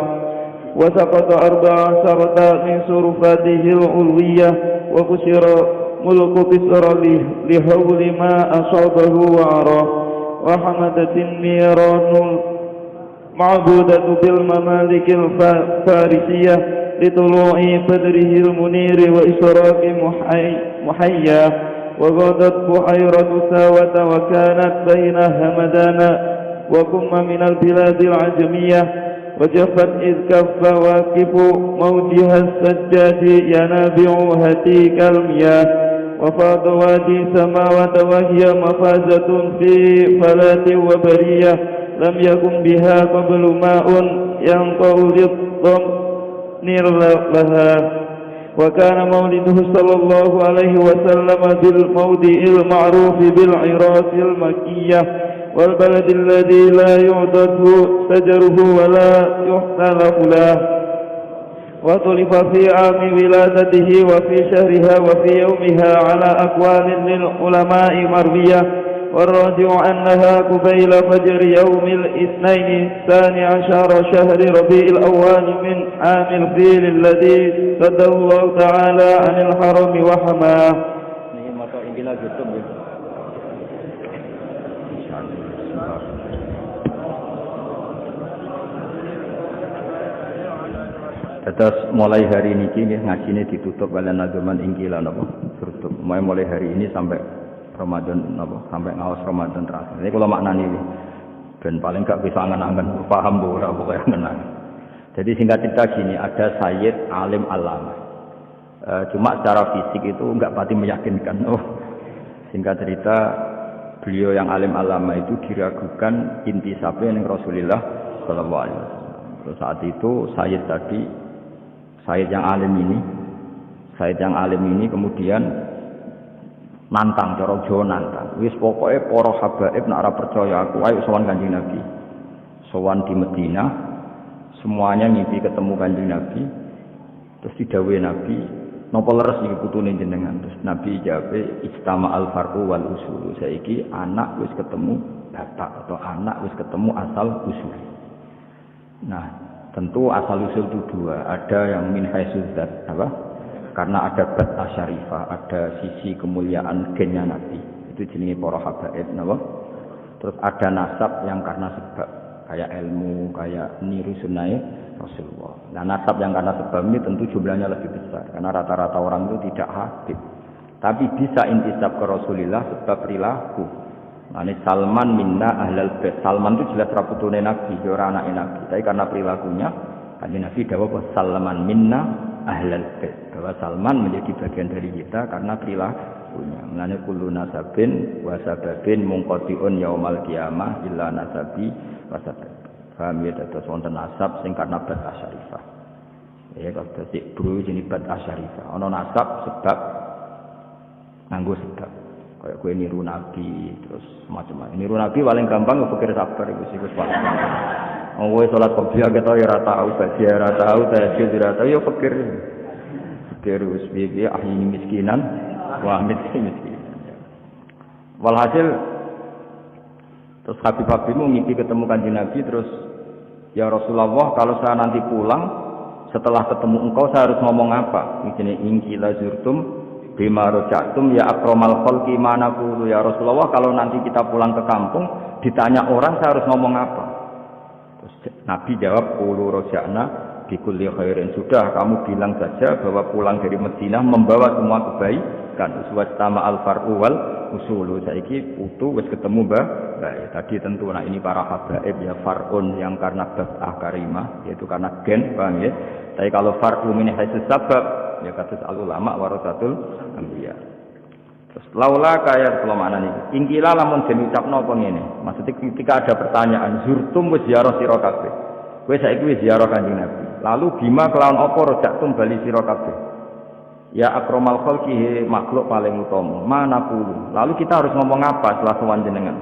وسقط 14 من صرفاته العلوية وكسر ملك كسر لهول ما أصابه وعراه وحمدت النيران المعبودة بالممالك الفارسية لطلوع بدره المنير وإشراق محيا وغادت بحيرة ساوة وكانت بين همدان وكم من البلاد العجمية وجفت إذ كف واكف موجها السجاد ينابع هتيك المياه وفاض وادي سماوة وهي مفازة في فلاة وبرية لم يكن بها قبل ماء ينطر للضمير لها وكان مولده صلى الله عليه وسلم بالموضع المعروف بالعراس المكية والبلد الذي لا يعدد شجره ولا يحتلف له وطلف في عام ولادته وفي شهرها وفي يومها على أقوال للعلماء مروية والراجع أنها قبيل فجر يوم الاثنين 12 شهر ربيع الأول من عام الفيل الذي صد الله تعالى عن الحرم وحماه. Terus mulai hari ini ngajine ditutup oleh nazaman ingkilan apa? Tutup. Mulai hari ini sampai Ramadan apa? Sampai ngawas Ramadan terakhir. Ini kalau maknanya ini dan paling gak bisa angan-angan paham ora pokoke angan. Jadi singkat cerita gini, ada Sayyid Alim Alama. Cuma secara fisik itu enggak pati meyakinkan. Singkat cerita beliau yang Alim Alama itu diragukan intisabnya dengan Rasulullah sallallahu alaihi wasallam. Terus saat itu Sayyid yang alim ini kemudian nantang, cara Jawa nantang. Wis pokoke para habaib nek ora percaya aku ayo sowan Kanjeng Nabi. Sowan di Madinah, semuanya ngimpi ketemu Kanjeng Nabi. Terus didhawuhi Nabi, napa leres iki putune jenengan? Terus Nabi jawab, "Ijtama al-far'u wal usul." Saiki anak wis ketemu bapak atau anak wis ketemu asal usul. Nah, tentu asal usul itu dua, ada yang min haitsu dzat, apa? Karena ada bat asyarifah, ada sisi kemuliaan gennya Nabi. Itu jenenge para habaib, napa? Terus ada nasab yang karena sebab, kayak ilmu, kayak niru sunnah Rasulullah. Nah, nasab yang karena sebab ini tentu jumlahnya lebih besar, karena rata-rata orang itu tidak habib. Tapi bisa intisab ke Rasulullah sebab perilaku. Nah, ini Salman minna ahlal bait. Salman itu jelas raputune Nabi, ora anake Nabi. Tapi karena perilakunya, Kanjeng Nabi dawuh bahwa Salman minna ahlal bait. Bahwa Salman menjadi bagian dari kita karena perilakunya. Mulane kullu nasabin wa sababin munqati'un yaumal qiyamah illa nasabi wa sabab. Paham ya, dados wonten nasab sing karena bat asyarifah. Ya kados sik bro jenenge bat asyarifah. Ana nasab sebab nganggo sebab. Kayak gue niru Nabi, terus macam-macam. Niru Nabi paling gampang pikir sabar itu sih, gue paling gampang. Oh, gue sholat qobliyah kita ya rata tahu, baca rata tahu, tahajud ya rata tahu, ya pikir. Terus bibi ahli miskinan, wa miskinan. Walhasil, terus Habib mau ngimpi ketemu Kanjeng Nabi, terus ya Rasulullah, kalau saya nanti pulang, setelah ketemu engkau saya harus ngomong apa? Misalnya ingkila zurtum bima rojatum ya akramal khalqi mana qulu ya Rasulullah, kalau nanti kita pulang ke kampung ditanya orang saya harus ngomong apa? Terus Nabi jawab qulu roja'na bikulli khairin. Sudah kamu bilang saja bahwa pulang dari Madinah membawa semua kebaikan. Wastama al-far'u wal usulu. Saiki putu wis ketemu baik. Tadi tentu nah ini para habaib ya far'un yang karena bab karimah yaitu karena gen, paham ya. Tapi kalau far'u min haitsu sabab ya kados al ulama warasatul anbiya. Terus laula kaya kula maknane ingkila lamun den ucapno apa ngene. Maksudnya ketika ada pertanyaan zurtum wis ziarah sira kabeh. Kowe saiki wis ziarah Kanjeng Nabi. Lalu bima kelawan apa rojaktum bali sira kabeh. Ya akramal khalqi makhluk paling utama. Mana qulu. Lalu kita harus ngomong apa setelah sowan jenengan?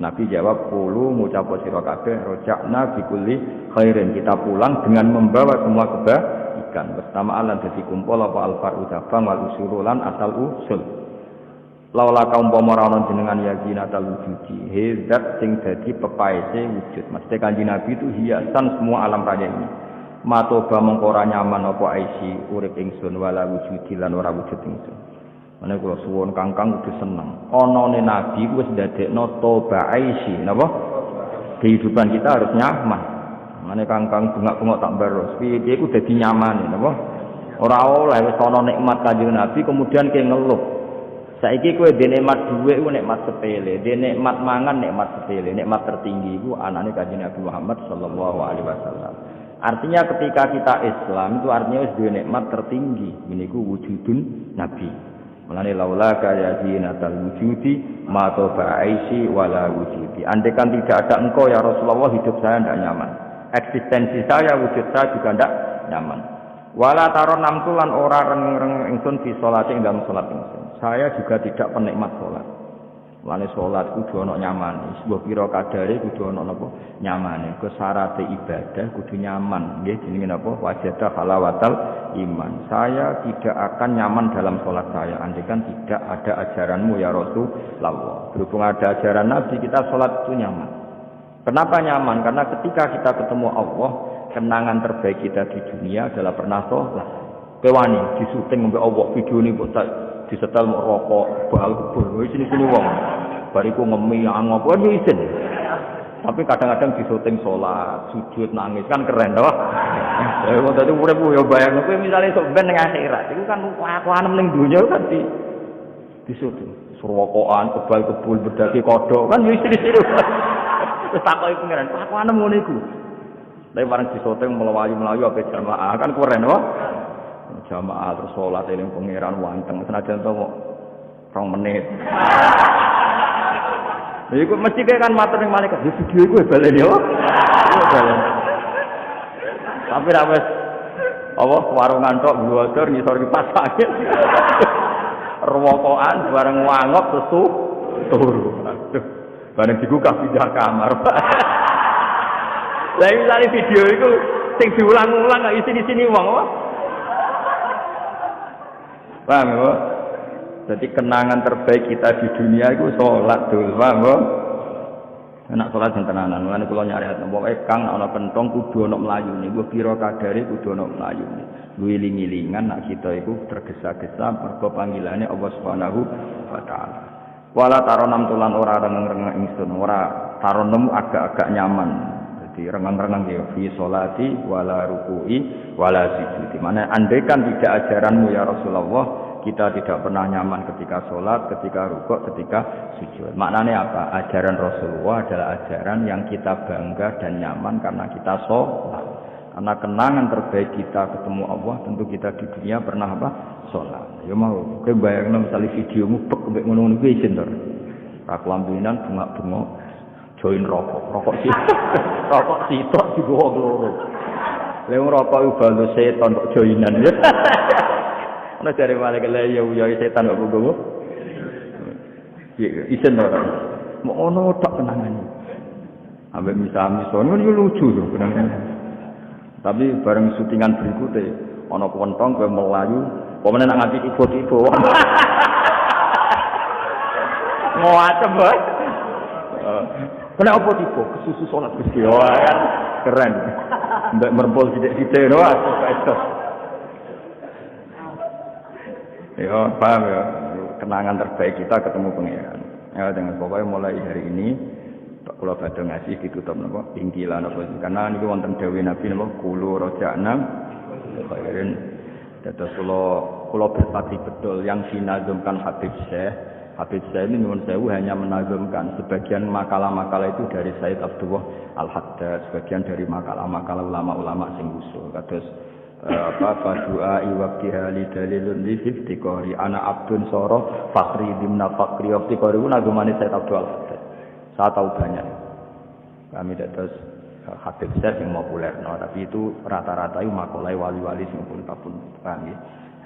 Nabi jawab qulu ngucap sira kabeh rojakna bikulli khairin. Kita pulang dengan membawa semua kebaikan. Bersama lan dadi kumpul apa al-far'u cabang wal usululan asal usul. Laula kaum pamorana jenengan yazinatal wujudi hezat sing dadi pepaese wujud. Mesti Kanjeng Nabi itu hiasan semua alam raya ini. Matoba mengkora nyaman apa aisi urip ingsun wala wujudi lan ora wujud ingsun. Mane kula suwun Kangkang kudu seneng. Anane Nabi wis ndadekno toba aisi, napa? Kehidupan kita harus nyaman. Mane Kangkang bengak-bengok tak baros. Piye iku dadi nyaman, napa? Ora oleh wis ana nikmat Kanjeng Nabi kemudian ke ngeluh. Saiki kowe dhe nikmat dhuwit iku nikmat sepele, dhe nikmat mangan nikmat sepele, nikmat tertinggi iku anane Kanjeng Nabi Muhammad sallallahu alaihi wasallam. Artinya ketika kita Islam itu artinya wis duwe nikmat tertinggi, niku wujudun Nabi. Mulane laula kaya zinatal wujudi ma tabaisi wala wujudi. Andaikan tidak ada engkau ya Rasulullah hidup saya tidak nyaman. Eksistensi saya wujud saya juga tidak nyaman. Wala taron namtulan ora reng-reng ingsun fi salati ing dalam salat ingsun. Saya juga tidak penikmat salat. Mulane salat kudu ana nyamane. Sebuah pira kadare kudu ana napa? Nyamane. Kesarate ibadah kudu nyaman. Nggih jenenge napa? Wajada halawatal iman. Saya tidak akan nyaman dalam salat saya andaikan tidak ada ajaranmu ya Rasulullah. Berhubung ada ajaran Nabi kita salat itu nyaman. Kenapa nyaman? Karena ketika kita ketemu Allah, kenangan terbaik kita di dunia adalah pernah salat. Kewani disuting mbek Allah video ini kok disetel mau rokok bal kebul sini wong bariku ngemi apa yo isin. Tapi kadang-kadang disuting salat, sujud, nangis kan keren toh. Ya wong dadi urip yo bayangno kowe misale sok ben ning akhirat iku kan aku anem ning donya kan disuting rokokan kebal kebul bedaki kodhok kan yo isin-isin. Wis takoki pengiran aku anem ngono iku. Tapi bareng disuting melayu-melayu ape jamaah kan keren toh. Jamaah terus sholat eling pangeran wanteng senajan to kok 2 menit. Lha iku mesti kan matur ning malaikat di video iku balen yo. Balen. Tapi ra wis apa warungan tok glodor ngisor kipas angin. Rewokokan bareng wangop terus turu. Aduh. Bareng dibuka pindah kamar. Lah iki video iku sing diulang-ulang gak isi-isini wong apa? Paham ya? Jadi kenangan terbaik kita di dunia itu sholat dulu, paham ya? Enak sholat yang tenanan, mulane kula nyari pokoke kang ana pentong kudu ana mlayune, mbok pira kadare kudu ana mlayune. Wiling-wilingan nak kita iku tergesa-gesa mergo panggilane Allah Subhanahu wa taala. Wala taronam tulan ora rengeng-rengeng ingsun, ora taronem agak-agak nyaman. Jadi rengeng-rengeng ya fi sholati wala ruku'i wala sujud. Mana andaikan tidak ajaranmu ya Rasulullah, kita tidak pernah nyaman ketika sholat, ketika rukuk, ketika sujud. Maknanya apa? Ajaran Rasulullah adalah ajaran yang kita bangga dan nyaman karena kita sholat. Karena kenangan terbaik kita ketemu Allah, tentu kita di dunia pernah apa? Sholat. Ya mau, kowe bayangno misalnya videomu bek mbek ngono-ngono kuwi isin to. Ra kelambinan bengak-bengok join rokok sitok digowo loro. Lha rokok iku balo setan kok joinan ya. Ana jare malaikat lha ya setan kok gowo. Isen ora. Mau ono tok kenangane. Ambek misal-misal ngono yo lucu lho kenangane. Tapi bareng syutingan berikutnya ana kontong kowe melayu, pemene nak nganti tiba-tiba. Ngoacem wae. Kena apa tiba? Kesusu salat Gusti. Wah, kan keren. Mbak merpol sithik-sithik lho, esok. Ya, paham ya. Kenangan terbaik kita ketemu pangeran. Ya, dengan pokoknya mulai hari ini kula badhe ngaji ditutup napa ingkilan napa karena niku wonten dawuh Nabi napa kulo roja'na khairin dados kula berpati betul yang dinazumkan Habib Syekh ini nyuwun sewu hanya menazumkan sebagian makalah-makalah itu dari Said Abdullah Al-Haddad, sebagian dari makalah-makalah ulama-ulama sing usul kados fadua iwabtiha li dalilun li iftiqari ana abdun soro fakri dimna fakri iftiqari nazumane Said Abdullah Al-Haddad. Saya tahu banyak kami dados Habib Syekh yang populer tapi itu rata-rata itu makalah wali-wali sing pun kami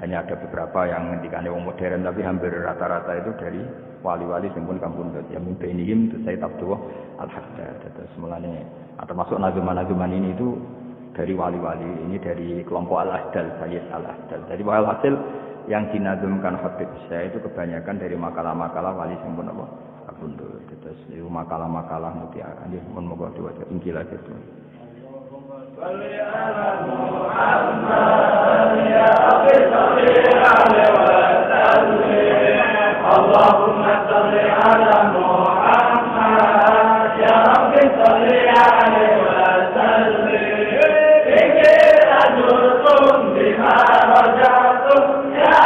hanya ada beberapa yang ngendikane wong modern tapi hampir rata-rata itu dari wali-wali sing pun kampung ya mimpi ini itu Said Abdullah Al-Haddad terus mulane termasuk nazuman-nazuman ini itu dari wali-wali ini dari kelompok Al-Ahdal Sayyid Al-Ahdal jadi hasil yang dinazumkan Habib Syekh itu kebanyakan dari makalah-makalah wali sing pun apa kabundut terus itu makalah-makalah mutiara nggih mun moga diwaca ingkilah gitu Salli ala Muhammad ya Rabbi salli alaihi wa sallim Allahumma salli ala Muhammad ya Rabbi salli alaihi wa sallim Ikirajutum bima rajatum ya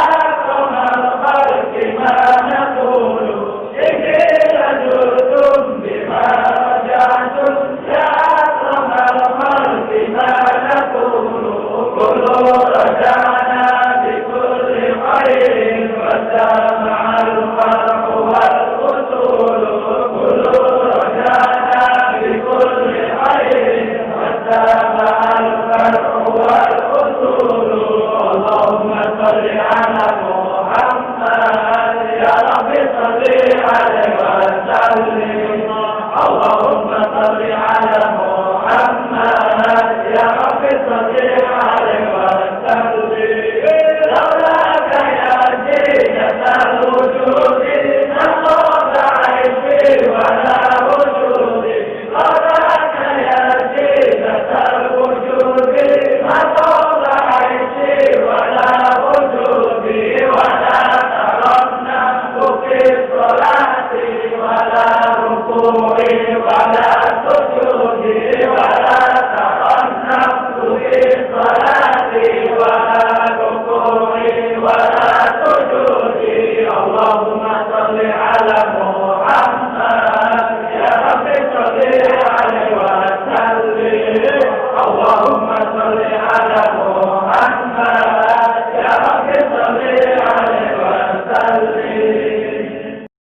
qawmal khalqi ma naqulu Ikirajutum bima rajatum ya كلوا رجعنا بكل خير وسمع الفرح والأصول كلوا رجعنا بكل خير وسمع الفرح والأصول اللهم صل على محمد يا رب صل عليه وسلم اللهم صل على محمد يا رب صل عليه وسلم لولاك يا زينة الوجود نقض عيشي ولا وجودي لولاك يا زينة الوجود نقض عيشي ولا وجودي ولا ترمنا في الصلاة ولا ركوعي ولا سجود